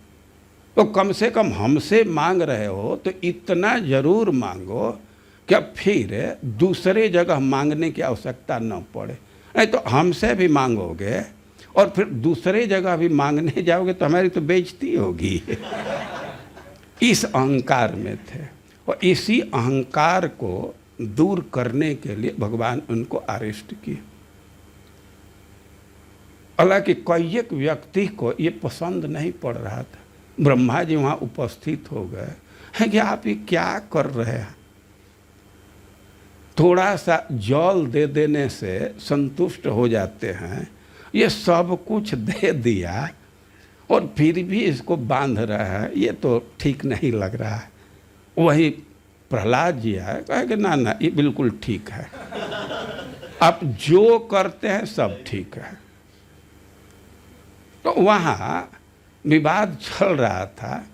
तो कम से कम हमसे मांग रहे हो तो इतना जरूर मांगो कि फिर दूसरे जगह मांगने की आवश्यकता न पड़े। नहीं तो हमसे भी मांगोगे और फिर दूसरे जगह भी मांगने जाओगे तो हमारी तो बेइज्जती होगी। इस अहंकार में थे, और इसी अहंकार को दूर करने के लिए भगवान उनको अरेस्ट किए। हालांकि कई एक व्यक्ति को ये पसंद नहीं पड़ रहा था। ब्रह्मा जी वहाँ उपस्थित हो गए हैं कि आप ये क्या कर रहे हैं, थोड़ा सा जल दे देने से संतुष्ट हो जाते हैं, ये सब कुछ दे दिया और फिर भी इसको बांध रहा है, ये तो ठीक नहीं लग रहा है। वही प्रहलाद जी आए, कहे कि ना ना ये बिल्कुल ठीक है, आप जो करते हैं सब ठीक है। तो वहाँ विवाद चल रहा था।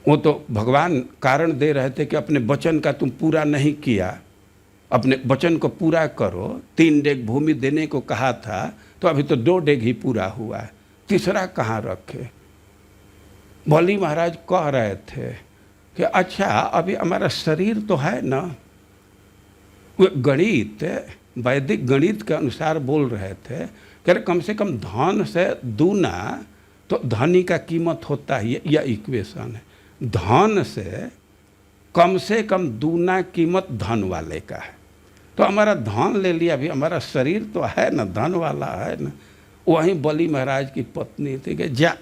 वो तो भगवान कारण दे रहे थे कि अपने वचन का तुम पूरा नहीं किया, अपने वचन को पूरा करो। 3 डेग भूमि देने को कहा था तो अभी तो 2 डेग ही पूरा हुआ है, तीसरा कहाँ रखे। बलि महाराज कह रहे थे कि अच्छा अभी हमारा शरीर तो है ना। वो गणित, वैदिक गणित के अनुसार बोल रहे थे कि कम से कम धन से दूना तो धनी का कीमत होता है, यह इक्वेशन है। धन से कम दूना कीमत धन वाले का है। तो हमारा धन ले लिया, अभी हमारा शरीर तो है ना, धन वाला है ना। वहीं बलि महाराज की पत्नी थी कि जा,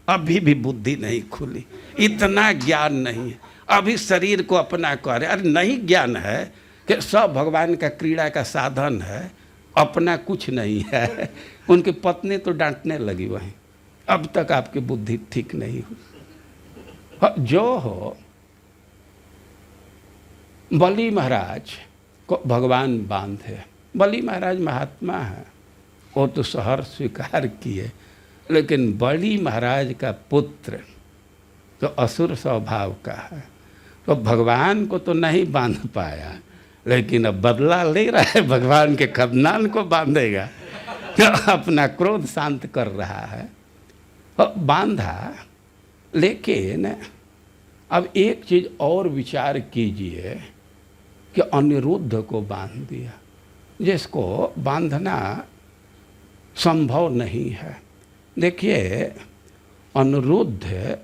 अभी भी बुद्धि नहीं खुली, इतना ज्ञान नहीं है, अभी शरीर को अपना करे। अरे नहीं ज्ञान है कि सब भगवान का क्रीड़ा का साधन है, अपना कुछ नहीं है। उनकी पत्नी तो डांटने लगी वहीं, अब तक आपकी बुद्धि ठीक नहीं हुई। जो हो, बलि महाराज को भगवान बांधे। बलि महाराज महात्मा है, वो तो शहर स्वीकार किए, लेकिन बलि महाराज का पुत्र तो असुर स्वभाव का है, तो भगवान को तो नहीं बांध पाया, लेकिन अब बदला ले रहा है, भगवान के खानदान को बांधेगा। तो अपना क्रोध शांत कर रहा है, बांधा। लेकिन अब एक चीज और विचार कीजिए कि अनिरुद्ध को बांध दिया, जिसको बांधना संभव नहीं है। देखिए अनिरुद्ध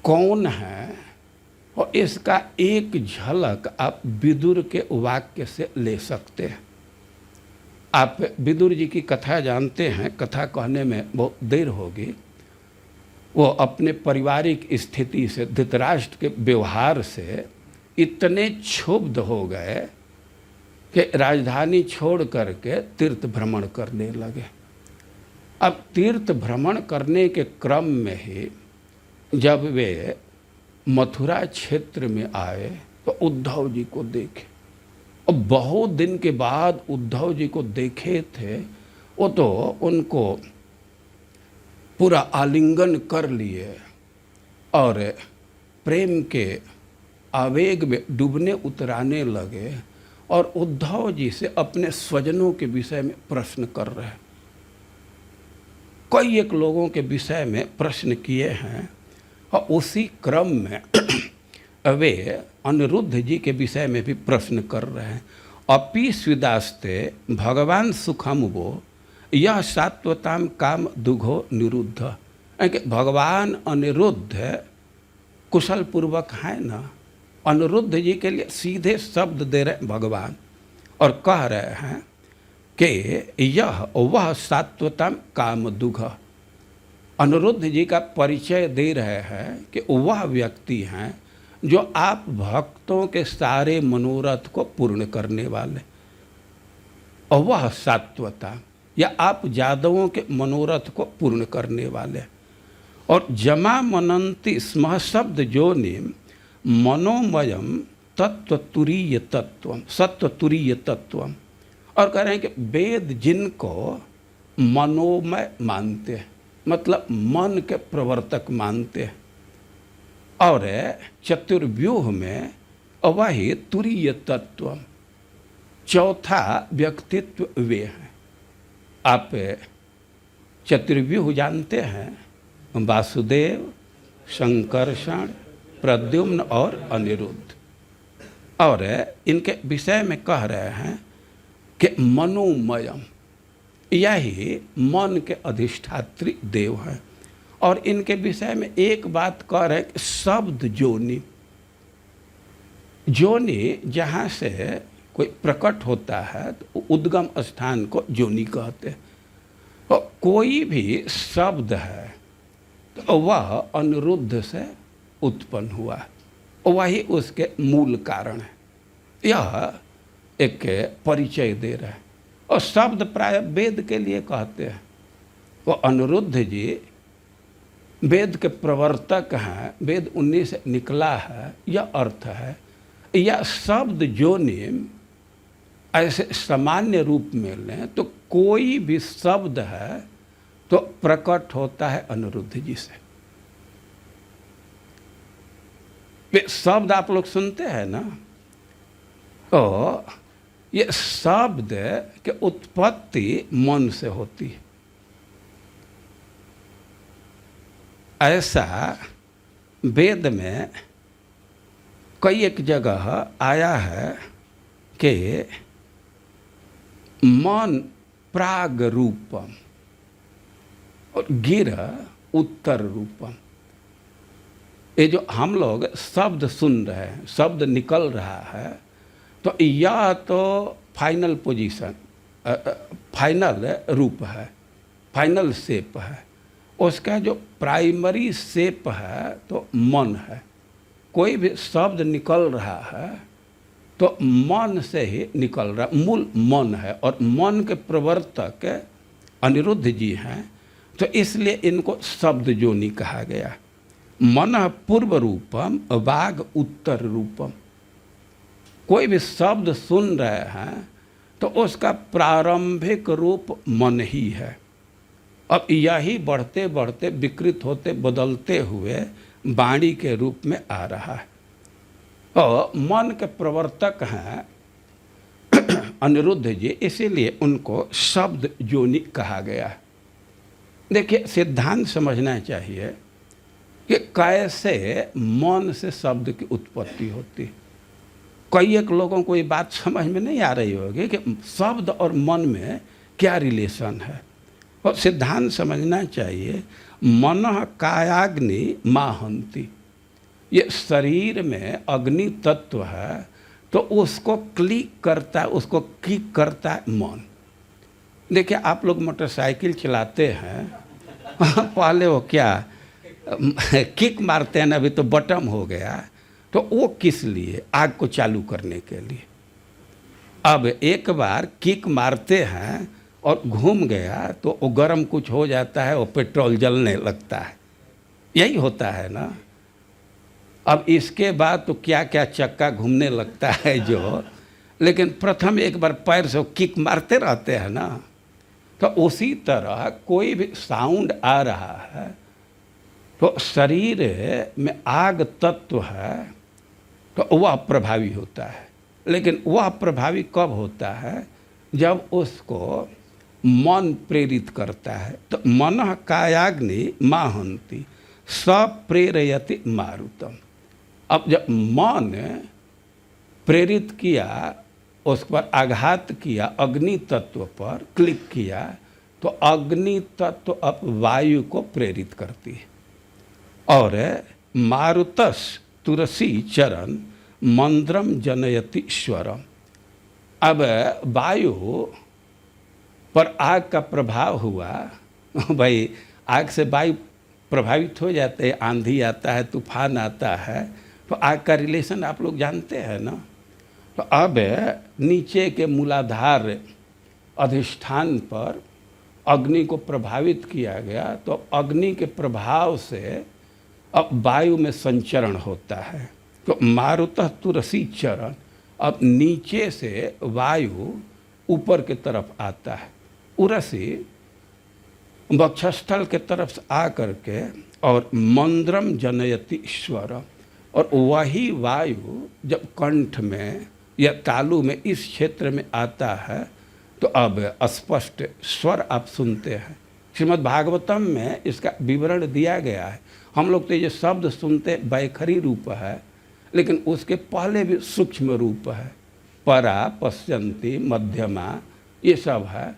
कौन है, और इसका एक झलक आप विदुर के वाक्य से ले सकते हैं। आप विदुर जी की कथा जानते हैं, कथा कहने में बहुत देर होगी। वो अपने पारिवारिक स्थिति से, धृतराष्ट्र के व्यवहार से इतने क्षुब्ध हो गए कि राजधानी छोड़ करके तीर्थ भ्रमण करने लगे। अब तीर्थ भ्रमण करने के क्रम में ही जब वे मथुरा क्षेत्र में आए तो उद्धव जी को देखे, और बहुत दिन के बाद उद्धव जी को देखे थे। वो तो उनको पूरा आलिंगन कर लिए और प्रेम के आवेग में डूबने उतराने लगे, और उद्धव जी से अपने स्वजनों के विषय में प्रश्न कर रहे हैं। कई एक लोगों के विषय में प्रश्न किए हैं, और उसी क्रम में वे अनिरुद्ध जी के विषय में भी प्रश्न कर रहे हैं। अपि स्विदास्ते भगवान सुखम वो यह सात्वताम काम दुघो निरुद्ध। भगवान अनिरुद्ध कुशल पूर्वक है ना। अनिरुद्ध जी के लिए सीधे शब्द दे रहे भगवान, और कह रहे हैं कि यह वह सात्वताम काम दुघ। अनिरुद्ध जी का परिचय दे रहे हैं कि वह व्यक्ति हैं जो आप भक्तों के सारे मनोरथ को पूर्ण करने वाले, और वह सात्वता, या आप यादवों के मनोरथ को पूर्ण करने वाले। और जमा मनंती स्म शब्द जोनिम मनोमयम तत्वतुरीय तत्वम सत्वतुरीय तत्वम। और कह रहे हैं कि वेद जिनको मनोमय मानते हैं, मतलब मन के प्रवर्तक मानते हैं, और चतुर्व्यूह में वही तुरीय तत्व, चौथा व्यक्तित्व वे हैं। आप चतुर्व्यूह जानते हैं, वासुदेव, संकर्षण, प्रद्युम्न और अनिरुद्ध। और इनके विषय में कह रहे हैं कि मनोमयम, यही मन के अधिष्ठात्री देव हैं। और इनके विषय में एक बात कह रहे हैं कि शब्द जोनि, जोनि जहाँ से कोई प्रकट होता है तो उद्गम स्थान को जोनि कहते हैं। और कोई भी शब्द है तो वह अनिरुद्ध से उत्पन्न हुआ, वही उसके मूल कारण है। यह एक परिचय दे रहा है। और शब्द प्राय वेद के लिए कहते हैं। वो अनिरुद्ध जी वेद के प्रवर्तक हैं, वेद उन्हीं से निकला है, यह अर्थ है। या शब्द जोनि ऐसे सामान्य रूप में लें तो कोई भी शब्द है तो प्रकट होता है अनिरुद्ध जी से। वे शब्द आप लोग सुनते हैं ना, तो ये शब्द के उत्पत्ति मन से होती है। ऐसा वेद में कई एक जगह आया है कि मन प्राग रूपम और गिर उत्तर रूपम। ये जो हम लोग शब्द सुन रहे हैं, शब्द निकल रहा है, तो यह तो फाइनल पोजीशन, फाइनल रूप है, फाइनल शेप है। उसका जो प्राइमरी शेप है तो मन है। कोई भी शब्द निकल रहा है तो मन से ही निकल रहा, मूल मन है, और मन के प्रवर्तक अनिरुद्ध जी हैं, तो इसलिए इनको शब्द जोनि कहा गया। मन पूर्व रूपम वाग उत्तर रूपम। कोई भी शब्द सुन रहे हैं तो उसका प्रारंभिक रूप मन ही है। अब यही बढ़ते बढ़ते विकृत होते बदलते हुए वाणी के रूप में आ रहा है। और मन के प्रवर्तक हैं अनिरुद्ध जी, इसीलिए उनको शब्द जोनि कहा गया है। देखिए, सिद्धांत समझना चाहिए कि कैसे मन से शब्द की उत्पत्ति होती है। कई एक लोगों को ये बात समझ में नहीं आ रही होगी कि शब्द और मन में क्या रिलेशन है। और सिद्धांत समझना चाहिए, मन कायाग्नि माहंती। ये शरीर में अग्नि तत्व है, तो उसको क्लिक करता है, उसको किक करता है मन। देखिए, आप लोग मोटरसाइकिल चलाते हैं, पहले वो क्या किक मारते हैं ना, अभी तो बटन हो गया, तो वो किस लिए? आग को चालू करने के लिए। अब एक बार किक मारते हैं और घूम गया तो वो गर्म कुछ हो जाता है, वो पेट्रोल जलने लगता है, यही होता है ना। अब इसके बाद तो क्या क्या चक्का घूमने लगता है जो, लेकिन प्रथम एक बार पैर से किक मारते रहते हैं ना। तो उसी तरह कोई भी साउंड आ रहा है तो शरीर में आग तत्व है, तो वह प्रभावी होता है। लेकिन वह प्रभावी कब होता है? जब उसको मन प्रेरित करता है। तो मन कायाग्नि माहंती सप्रेरयति मारुतम। अब जब मन प्रेरित किया, उस पर आघात किया, अग्नि तत्व पर क्लिक किया, तो अग्नि तत्व अब वायु को प्रेरित करती है। और मारुतस तुलसी चरण मंद्रम जनयति स्वरम। अब वायु पर आग का प्रभाव हुआ, भाई आग से वायु प्रभावित हो जाते हैं, आंधी आता है, तूफान आता है, तो आग का रिलेशन आप लोग जानते हैं ना। तो अब नीचे के मूलाधार अधिष्ठान पर अग्नि को प्रभावित किया गया, तो अग्नि के प्रभाव से अब वायु में संचरण होता है। तो मारुतः तुलसी चरण, अब नीचे से वायु ऊपर के तरफ आता है, उरसी वक्षस्थल के तरफ से आ करके और मंद्रम जनयति स्वर। और वही वायु जब कंठ में या तालु में इस क्षेत्र में आता है तो अब स्पष्ट स्वर आप सुनते हैं। श्रीमद् भागवतम में इसका विवरण दिया गया है। हम लोग तो ये शब्द सुनते बैखरी रूप है, लेकिन उसके पहले भी सूक्ष्म रूप है, परा, पश्यन्ति, मध्यमा, ये सब है।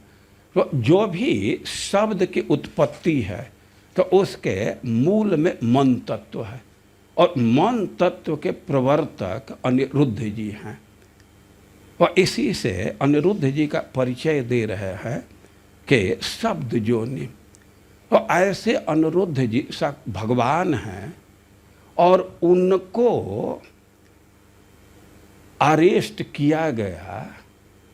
तो जो भी शब्द की उत्पत्ति है तो उसके मूल में मन तत्व है, और मन तत्व के प्रवर्तक अनिरुद्ध जी हैं। और इसी से अनिरुद्ध जी का परिचय दे रहे हैं कि शब्द जोनि। तो ऐसे अनिरुद्ध जी भगवान हैं, और उनको अरेस्ट किया गया,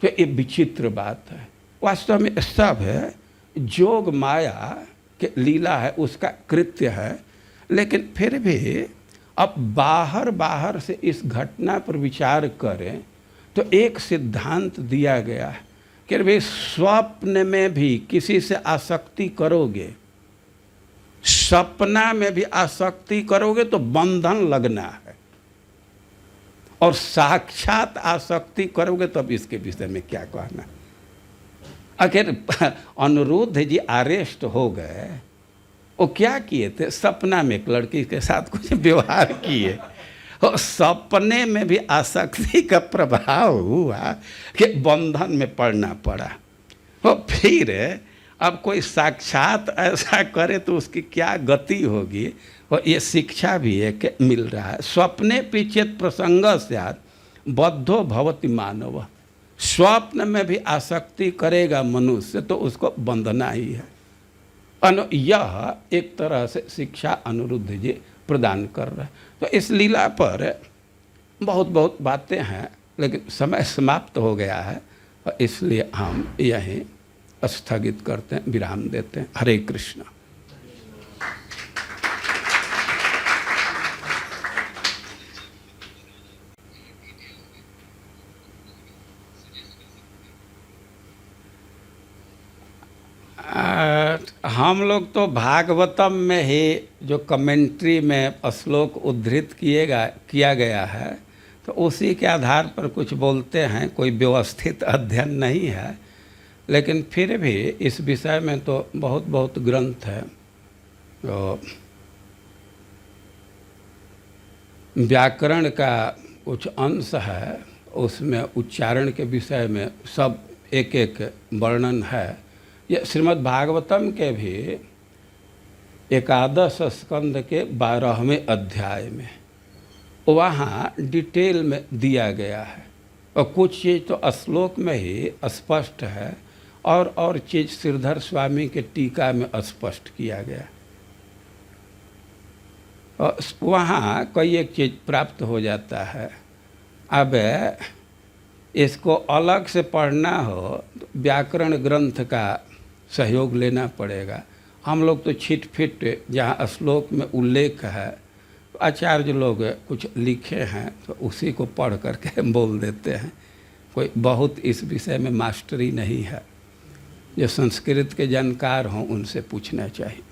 तो ये विचित्र बात है। वास्तव में सब है जोग माया के लीला है, उसका कृत्य है। लेकिन फिर भी अब बाहर से इस घटना पर विचार करें तो एक सिद्धांत दिया गया है कि भाई स्वप्न में भी किसी से आसक्ति करोगे, सपना में भी आसक्ति करोगे तो बंधन लगना है। और साक्षात आसक्ति करोगे तब इसके विषय में क्या कहना। आखिर अनिरुद्ध जी अरेस्ट हो गए, वो क्या किए थे, सपना में एक लड़की के साथ कुछ व्यवहार किए और सपने में भी आसक्ति का प्रभाव हुआ कि बंधन में पड़ना पड़ा। और फिर अब कोई साक्षात ऐसा करे तो उसकी क्या गति होगी। और ये शिक्षा भी है कि मिल रहा है, स्वप्ने पिचेत प्रसंग स्यात् बद्धो भवति मानव। स्वप्न में भी आसक्ति करेगा मनुष्य तो उसको बंधना ही है। यह एक तरह से शिक्षा अनिरुद्ध जी प्रदान कर रहे हैं। तो इस लीला पर बहुत बहुत बातें हैं, लेकिन समय समाप्त हो गया है और इसलिए हम यहीं स्थगित करते हैं, विराम देते हैं। हरे कृष्ण। हम लोग तो भागवतम में ही जो कमेंट्री में श्लोक उद्धृत किया गया है तो उसी के आधार पर कुछ बोलते हैं, कोई व्यवस्थित अध्ययन नहीं है। लेकिन फिर भी इस विषय में तो बहुत बहुत ग्रंथ है। तो व्याकरण का कुछ अंश है, उसमें उच्चारण के विषय में सब एक एक वर्णन है। ये श्रीमद् भागवतम के भी एकादश स्कंद के 12वें अध्याय में वहाँ डिटेल में दिया गया है और कुछ चीज़ तो श्लोक में ही स्पष्ट है और चीज़ श्रीधर स्वामी के टीका में स्पष्ट किया गया। और वहाँ कई एक चीज़ प्राप्त हो जाता है। अब इसको अलग से पढ़ना हो तो व्याकरण ग्रंथ का सहयोग लेना पड़ेगा। हम लोग तो छिटफिट जहाँ श्लोक में उल्लेख है, आचार्य लोग कुछ लिखे हैं तो उसी को पढ़ करके बोल देते हैं। कोई बहुत इस विषय में मास्टरी नहीं है। जो संस्कृत के जानकार हों उनसे पूछना चाहिए।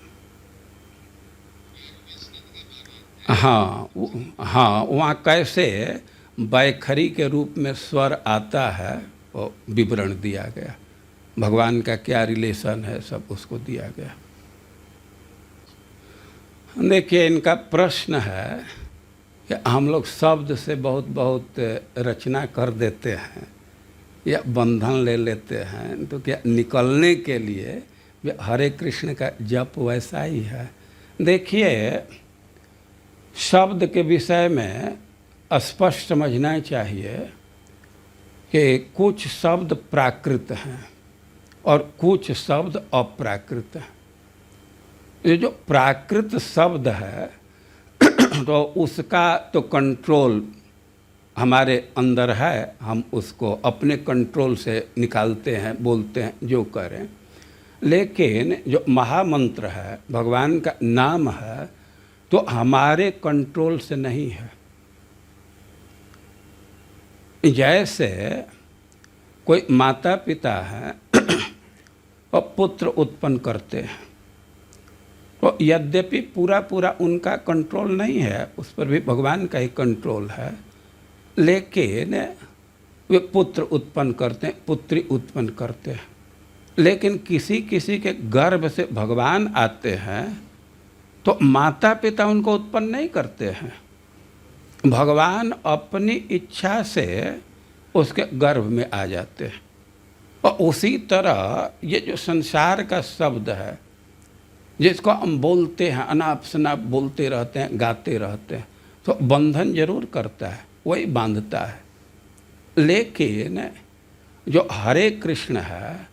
हाँ वहाँ कैसे बैखरी के रूप में स्वर आता है वो विवरण दिया गया, भगवान का क्या रिलेशन है सब उसको दिया गया। देखिए इनका प्रश्न है कि हम लोग शब्द से बहुत रचना कर देते हैं या बंधन ले लेते हैं, तो क्या निकलने के लिए हरे कृष्ण का जप वैसा ही है। देखिए शब्द के विषय में स्पष्ट समझना चाहिए कि कुछ शब्द प्राकृत हैं और कुछ शब्द अप्राकृत हैं। ये जो प्राकृत शब्द है तो उसका तो कंट्रोल हमारे अंदर है, हम उसको अपने कंट्रोल से निकालते हैं, बोलते हैं, जो करें। लेकिन जो महामंत्र है, भगवान का नाम है, तो हमारे कंट्रोल से नहीं है। जैसे कोई माता पिता है और पुत्र उत्पन्न करते हैं, तो यद्यपि पूरा उनका कंट्रोल नहीं है, उस पर भी भगवान का ही कंट्रोल है, लेकिन वे पुत्र उत्पन्न करते हैं, पुत्री उत्पन्न करते हैं। लेकिन किसी किसी के गर्भ से भगवान आते हैं तो माता पिता उनको उत्पन्न नहीं करते हैं, भगवान अपनी इच्छा से उसके गर्भ में आ जाते हैं। और उसी तरह ये जो संसार का शब्द है जिसको हम बोलते हैं, अनाप शनाप बोलते रहते हैं, गाते रहते हैं, तो बंधन जरूर करता है, वही बांधता है। लेकिन जो हरे कृष्ण है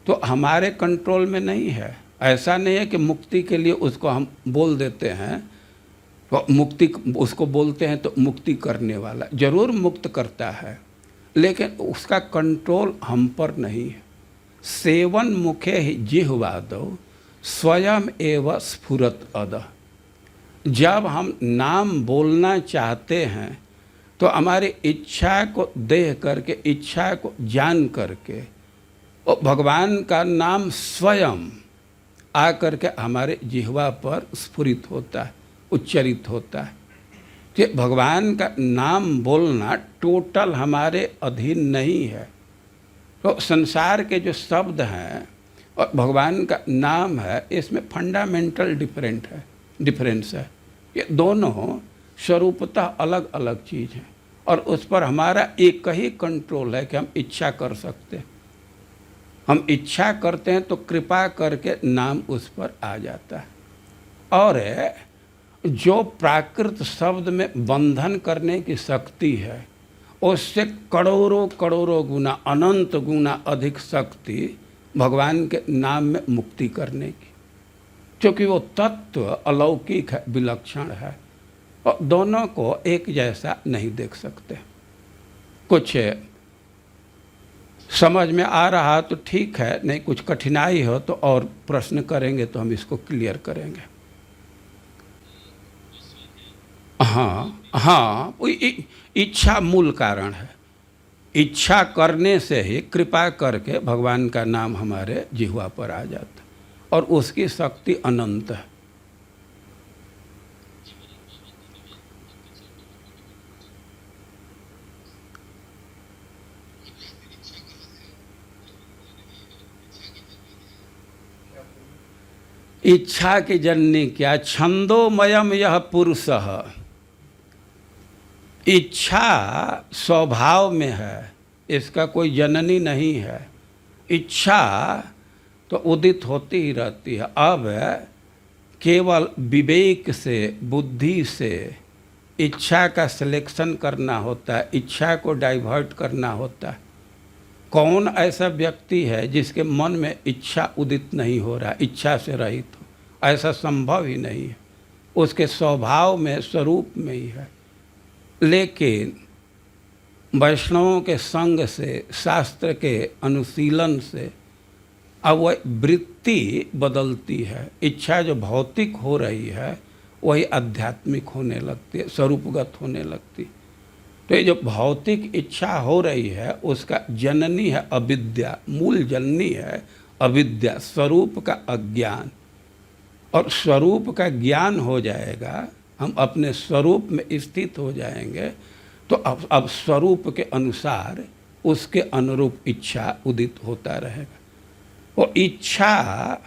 तो हमारे कंट्रोल में नहीं है। ऐसा नहीं है कि मुक्ति के लिए उसको हम बोल देते हैं तो मुक्ति, उसको बोलते हैं तो मुक्ति करने वाला जरूर मुक्त करता है, लेकिन उसका कंट्रोल हम पर नहीं है। सेवन मुखे ही जिह्वादौ स्वयं एव स्फुरत अदः। जब हम नाम बोलना चाहते हैं तो हमारी इच्छा को देख करके, इच्छा को जान करके, और भगवान का नाम स्वयं आ करके हमारे जिह्वा पर स्फुरित होता है, उच्चरित होता है। कि भगवान का नाम बोलना टोटल हमारे अधीन नहीं है। तो संसार के जो शब्द हैं और भगवान का नाम है, इसमें फंडामेंटल डिफरेंस है। ये दोनों स्वरूपतः अलग अलग चीज़ हैं और उस पर हमारा एक ही कंट्रोल है कि हम इच्छा कर सकते हैं। हम इच्छा करते हैं तो कृपा करके नाम उस पर आ जाता है। और जो प्राकृत शब्द में बंधन करने की शक्ति है, उससे करोड़ों करोड़ों गुना, अनंत गुना अधिक शक्ति भगवान के नाम में मुक्ति करने की, क्योंकि वो तत्व अलौकिक है, विलक्षण है और दोनों को एक जैसा नहीं देख सकते। कुछ समझ में आ रहा तो ठीक है, नहीं कुछ कठिनाई हो तो और प्रश्न करेंगे तो हम इसको क्लियर करेंगे। हाँ, इच्छा मूल कारण है। इच्छा करने से ही कृपा करके भगवान का नाम हमारे जिह्वा पर आ जाता और उसकी शक्ति अनंत है। इच्छा की जननी क्या? छंदोमयम यह पुरुषः। इच्छा स्वभाव में है, इसका कोई जननी नहीं है। इच्छा तो उदित होती ही रहती है। अब केवल विवेक से, बुद्धि से इच्छा का सिलेक्शन करना होता है, इच्छा को डाइवर्ट करना होता है। कौन ऐसा व्यक्ति है जिसके मन में इच्छा उदित नहीं हो रहा, इच्छा से रहित हो? ऐसा संभव ही नहीं है। उसके स्वभाव में, स्वरूप में ही है। लेकिन वैष्णवों के संग से, शास्त्र के अनुशीलन से अब वह वृत्ति बदलती है। इच्छा जो भौतिक हो रही है वही आध्यात्मिक होने लगती है, स्वरूपगत होने लगती है। तो ये जो भौतिक इच्छा हो रही है उसका जननी है अविद्या, मूल जननी है अविद्या, स्वरूप का अज्ञान। और स्वरूप का ज्ञान हो जाएगा, हम अपने स्वरूप में स्थित हो जाएंगे, तो अब स्वरूप के अनुसार उसके अनुरूप इच्छा उदित होता रहेगा। और इच्छा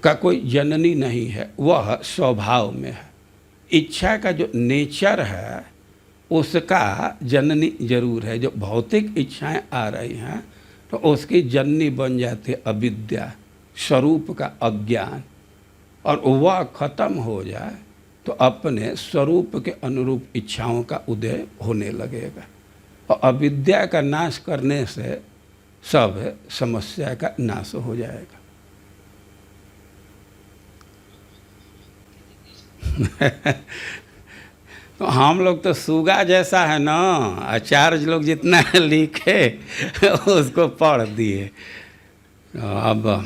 का कोई जननी नहीं है, वह स्वभाव में है। इच्छा का जो नेचर है उसका जननी जरूर है। जो भौतिक इच्छाएं आ रही हैं तो उसकी जननी बन जाती है अविद्या, स्वरूप का अज्ञान। और वह खत्म हो जाए तो अपने स्वरूप के अनुरूप इच्छाओं का उदय होने लगेगा। और अविद्या का नाश करने से सब समस्या का नाश हो जाएगा। तो हम लोग तो सूगा जैसा है ना, आचार्य लोग जितना लिखे उसको पढ़ दिए। अब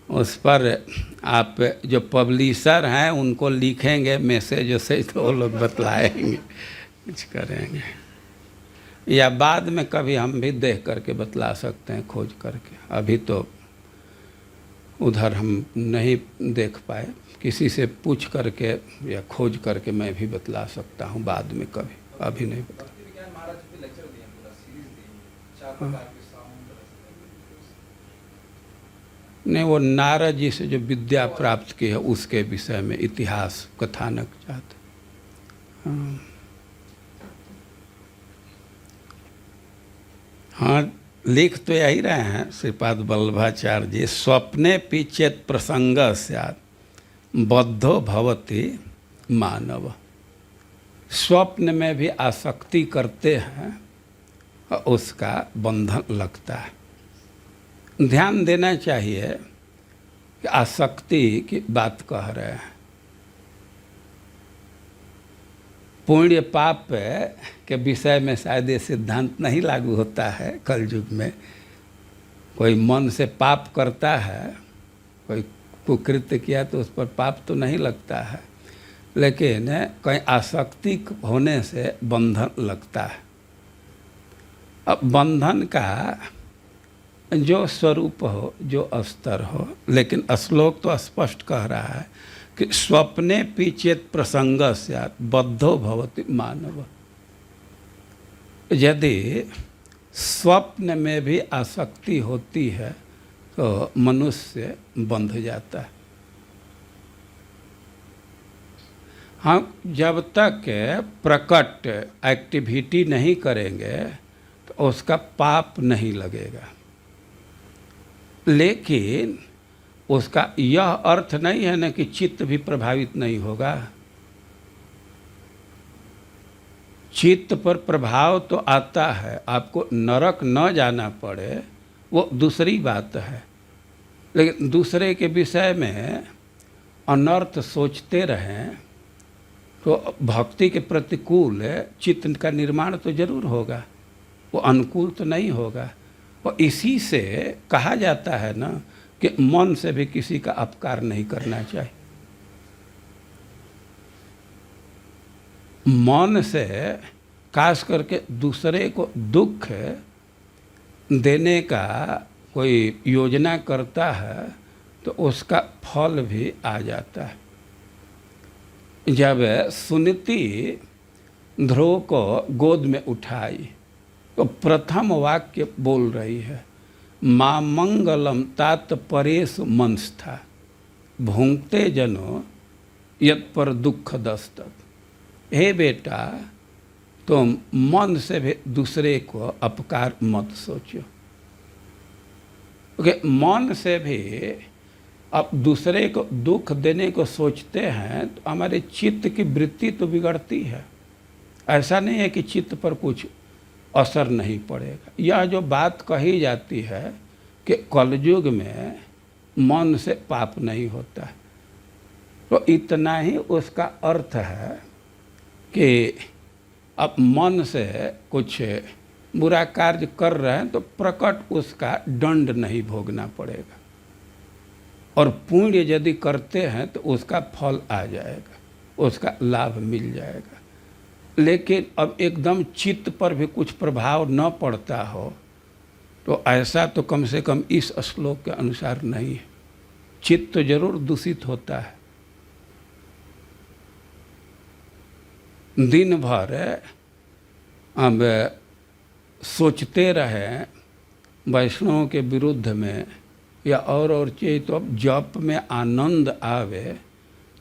उस पर आप जो पब्लिशर हैं उनको लिखेंगे मैसेज वैसेज तो वो लोग बतलाएंगे, कुछ करेंगे, या बाद में कभी हम भी देख करके बतला सकते हैं, खोज करके। अभी तो उधर हम नहीं देख पाए, किसी से पूछ करके या खोज करके मैं भी बतला सकता हूँ बाद में कभी, अभी नहीं बता। नहीं, वो नारद जी से जो विद्या प्राप्त की है उसके विषय में इतिहास कथानक चाहते। हाँ, लिख तो यही रहे हैं श्रीपाद वल्लभाचार्य जी, स्वप्ने पिचेत प्रसंग स्यात् बद्धो भवति मानव। स्वप्न में भी आसक्ति करते हैं और उसका बंधन लगता है। ध्यान देना चाहिए कि आसक्ति की बात कह रहे हैं। पुण्य पाप के विषय में शायद ये सिद्धांत नहीं लागू होता है कलयुग में। कोई मन से पाप करता है, कोई कुकृत्य किया तो उस पर पाप तो नहीं लगता है, लेकिन कहीं आसक्ति होने से बंधन लगता है। अब बंधन का जो स्वरूप हो, जो स्तर हो, लेकिन श्लोक तो स्पष्ट कह रहा है कि स्वप्ने पीचेत प्रसंग स्यात् बद्धो भवति मानव। यदि स्वप्न में भी आसक्ति होती है तो मनुष्य बंध जाता है। हम जब तक प्रकट एक्टिविटी नहीं करेंगे तो उसका पाप नहीं लगेगा, लेकिन उसका यह अर्थ नहीं है ना कि चित्त भी प्रभावित नहीं होगा। चित्त पर प्रभाव तो आता है, आपको नरक न जाना पड़े वो दूसरी बात है, लेकिन दूसरे के विषय में अनर्थ सोचते रहें तो भक्ति के प्रतिकूल चित्त का निर्माण तो जरूर होगा, वो अनुकूल तो नहीं होगा। और इसी से कहा जाता है ना कि मन से भी किसी का अपकार नहीं करना चाहिए। मन से खास करके दूसरे को दुख देने का कोई योजना करता है तो उसका फल भी आ जाता है। जब सुनीति ध्रुव को गोद में उठाई तो प्रथम वाक्य बोल रही है, माँ मंगलम तात परेश मंस्था भूंगते जनो यत पर दुख दस्तक। हे बेटा, तुम मन से भी दूसरे को अपकार मत सोचो, क्योंकि मन से भी अब दूसरे को दुख देने को सोचते हैं तो हमारे चित्त की वृत्ति तो बिगड़ती है। ऐसा नहीं है कि चित्त पर कुछ असर नहीं पड़ेगा। यह जो बात कही जाती है कि कलयुग में मन से पाप नहीं होता, तो इतना ही उसका अर्थ है कि अब मन से कुछ बुरा कार्य कर रहे हैं तो प्रकट उसका दंड नहीं भोगना पड़ेगा, और पुण्य यदि करते हैं तो उसका फल आ जाएगा, उसका लाभ मिल जाएगा। लेकिन अब एकदम चित्त पर भी कुछ प्रभाव न पड़ता हो तो ऐसा तो कम से कम इस श्लोक के अनुसार नहीं है। चित्त तो जरूर दूषित होता है। दिन भर अब सोचते रहें वैष्णवों के विरुद्ध में या और चीज़, तो अब जप में आनंद आवे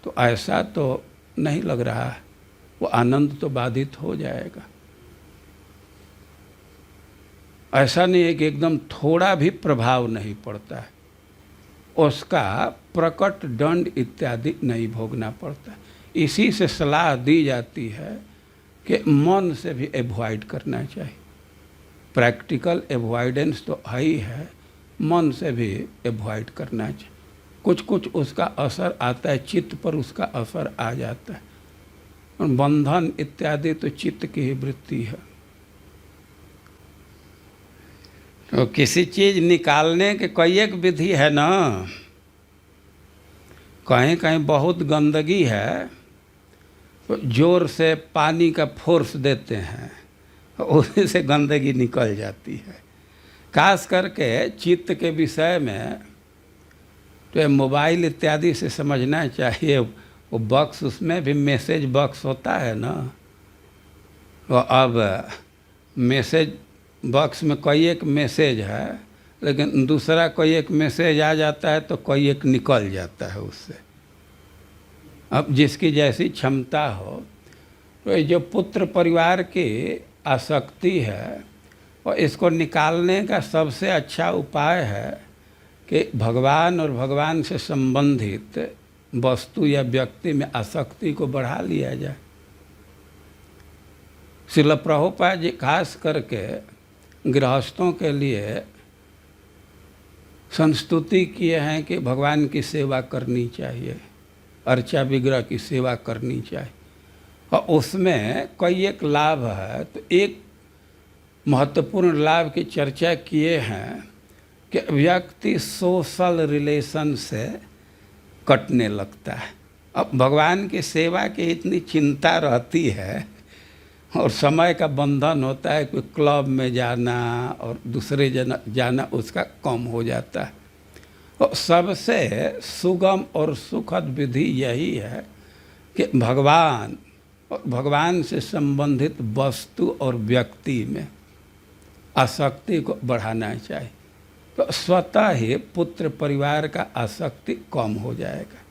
तो ऐसा तो नहीं लग रहा है, वो आनंद तो बाधित हो जाएगा। ऐसा नहीं है कि एकदम थोड़ा भी प्रभाव नहीं पड़ता है, उसका प्रकट दंड इत्यादि नहीं भोगना पड़ता। इसी से सलाह दी जाती है कि मन से भी एवॉइड करना चाहिए। प्रैक्टिकल एवॉइडेंस तो है ही है, मन से भी एवॉइड करना चाहिए। कुछ कुछ उसका असर आता है, चित्त पर उसका असर आ जाता है, और बंधन इत्यादि तो चित्त की ही वृत्ति है। तो किसी चीज़ निकालने के कई एक विधि है ना। कहीं कहीं बहुत गंदगी है तो जोर से पानी का फोर्स देते हैं, उसी से गंदगी निकल जाती है। खास करके चित्त के विषय में तो मोबाइल इत्यादि से समझना चाहिए। वो बॉक्स, उसमें भी मैसेज बॉक्स होता है ना, तो अब मैसेज बॉक्स में कोई एक मैसेज है, लेकिन दूसरा कोई एक मैसेज आ जाता है तो कोई एक निकल जाता है उससे। अब जिसकी जैसी क्षमता हो, तो ये जो पुत्र परिवार की आसक्ति है और इसको निकालने का सबसे अच्छा उपाय है कि भगवान और भगवान से संबंधित वस्तु या व्यक्ति में आसक्ति को बढ़ा लिया जाए। श्रील प्रभुपाद जी खास करके गृहस्थों के लिए संस्तुति किए हैं कि भगवान की सेवा करनी चाहिए, अर्चा विग्रह की सेवा करनी चाहिए, और उसमें कई एक लाभ है। तो एक महत्वपूर्ण लाभ की चर्चा किए हैं कि व्यक्ति सोशल रिलेशन से कटने लगता है। अब भगवान की सेवा की इतनी चिंता रहती है और समय का बंधन होता है, कोई क्लब में जाना और दूसरे जाना उसका कम हो जाता है। और सबसे सुगम और सुखद विधि यही है कि भगवान और भगवान से संबंधित वस्तु और व्यक्ति में आसक्ति को बढ़ाना चाहिए। तो स्वतः ही पुत्र परिवार का आसक्ति कम हो जाएगा।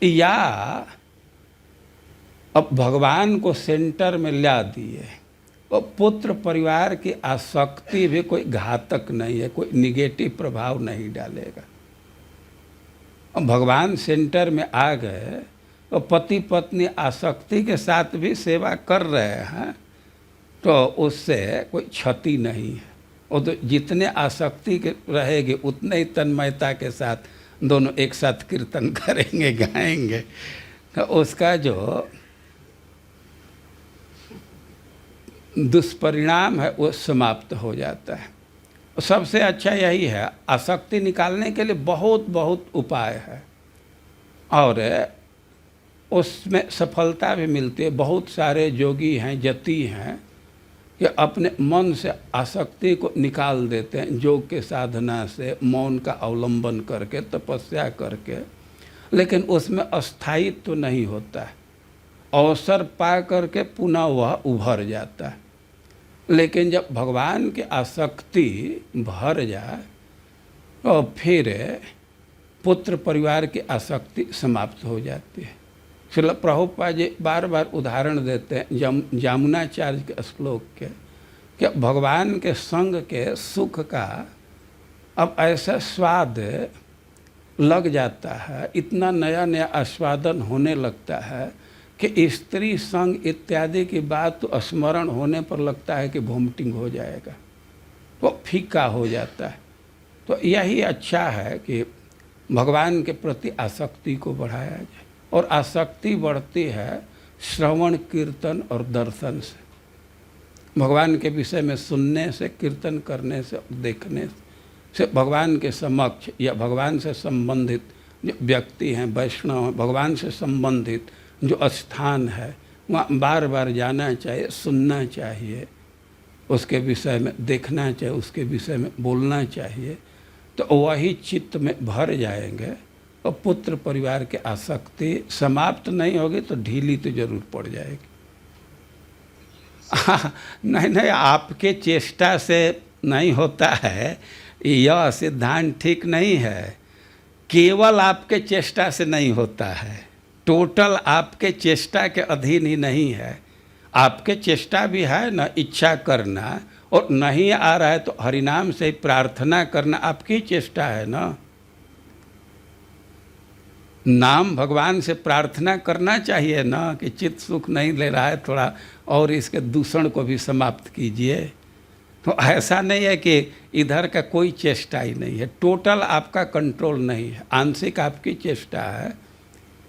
या अब भगवान को सेंटर में ला दिए और पुत्र परिवार की आसक्ति भी कोई घातक नहीं है, कोई निगेटिव प्रभाव नहीं डालेगा। अब भगवान सेंटर में आ गए और पति पत्नी आसक्ति के साथ भी सेवा कर रहे हैं तो उससे कोई क्षति नहीं है। और तो जितने आसक्ति के रहेगी उतने ही तन्मयता के साथ दोनों एक साथ कीर्तन करेंगे, गाएंगे, तो उसका जो दुष्परिणाम है वो समाप्त हो जाता है। सबसे अच्छा यही है, आसक्ति निकालने के लिए बहुत बहुत उपाय है और उसमें सफलता भी मिलती है। बहुत सारे योगी हैं, जति हैं कि अपने मन से आसक्ति को निकाल देते हैं योग के साधना से, मौन का अवलंबन करके, तपस्या करके, लेकिन उसमें अस्थायित्व तो नहीं होता है। अवसर पा करके पुनः वह उभर जाता है। लेकिन जब भगवान की आसक्ति भर जाए तो फिर पुत्र परिवार की आसक्ति समाप्त हो जाती है। श्रील प्रभुपाद जी बार बार उदाहरण देते हैं जामुनाचार्य के श्लोक के कि भगवान के संग के सुख का अब ऐसा स्वाद लग जाता है, इतना नया नया आस्वादन होने लगता है कि स्त्री संग इत्यादि की बात तो स्मरण होने पर लगता है कि वोमिटिंग हो जाएगा, वो फीका हो जाता है। तो यही अच्छा है कि भगवान के प्रति आसक्ति को बढ़ाया जाए। और आसक्ति बढ़ती है श्रवण, कीर्तन और दर्शन से। भगवान के विषय में सुनने से, कीर्तन करने से, देखने से भगवान के समक्ष या भगवान से संबंधित जो व्यक्ति हैं, वैष्णव हैं, भगवान से संबंधित जो स्थान है वहाँ बार बार जाना चाहिए, सुनना चाहिए, उसके विषय में देखना चाहिए, उसके विषय में बोलना चाहिए। तो वही चित्त में भर जाएंगे और पुत्र परिवार की आसक्ति समाप्त नहीं होगी तो ढीली तो जरूर पड़ जाएगी। नहीं, आपके चेष्टा से नहीं होता है, यह सिद्धांत ठीक नहीं है। केवल आपके चेष्टा से नहीं होता है, टोटल आपके चेष्टा के अधीन ही नहीं है। आपके चेष्टा भी है ना, इच्छा करना, और नहीं आ रहा है तो हरिनाम से प्रार्थना करना आपकी चेष्टा है ना। नाम भगवान से प्रार्थना करना चाहिए ना कि चित्त सुख नहीं ले रहा है, थोड़ा और इसके दूषण को भी समाप्त कीजिए। तो ऐसा नहीं है कि इधर का कोई चेष्टा ही नहीं है, टोटल आपका कंट्रोल नहीं है, आंशिक आपकी चेष्टा है।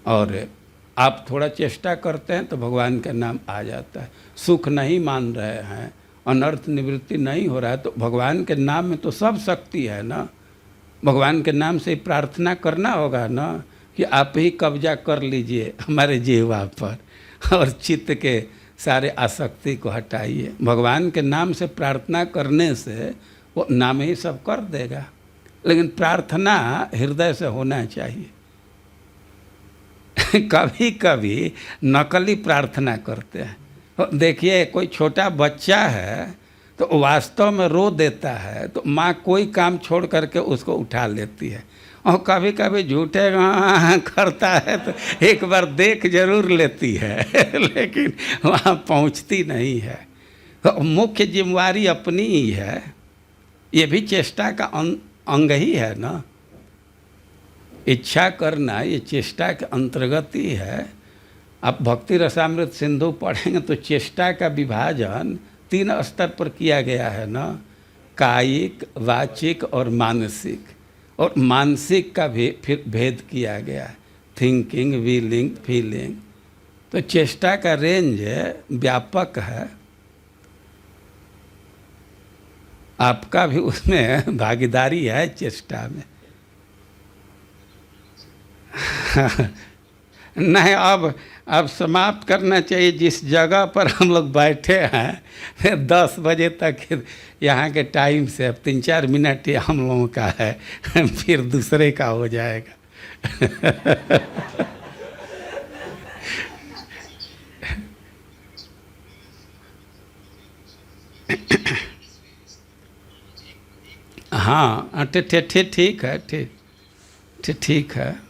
और आप थोड़ा चेष्टा करते हैं तो भगवान का नाम आ जाता है। सुख नहीं मान रहे हैं, अनर्थ निवृत्ति नहीं हो रहा है तो भगवान के नाम में तो सब शक्ति है ना। भगवान के नाम से प्रार्थना करना होगा ना कि आप ही कब्जा कर लीजिए हमारे जीवा पर और चित्त के सारे आसक्ति को हटाइए। भगवान के नाम से प्रार्थना करने से वो नाम ही सब कर देगा, लेकिन प्रार्थना हृदय से होना चाहिए। कभी कभी नकली प्रार्थना करते हैं। देखिए, कोई छोटा बच्चा है तो वास्तव में रो देता है तो माँ कोई काम छोड़ करके उसको उठा लेती है, और कभी कभी झूठे करता है तो एक बार देख जरूर लेती है लेकिन वहाँ पहुँचती नहीं है। तो मुख्य जिम्मेवारी अपनी ही है, ये भी चेष्टा का अंग ही है ना। इच्छा करना ये चेष्टा के अंतर्गत ही है। आप भक्ति रसामृत सिंधु पढ़ेंगे तो चेष्टा का विभाजन 3 स्तर पर किया गया है ना, कायिक, वाचिक और मानसिक। और मानसिक का भी फिर भेद किया गया है, थिंकिंग, विलिंग, फीलिंग। तो चेष्टा का रेंज व्यापक है, आपका भी उसमें भागीदारी है चेष्टा में। नहीं, अब समाप्त करना चाहिए। जिस जगह पर हम लोग बैठे हैं 10 बजे तक यहाँ के टाइम से अब 3-4 मिनट हम लोगों का है, फिर दूसरे का हो जाएगा। हाँ, ठीक है, ठीक है।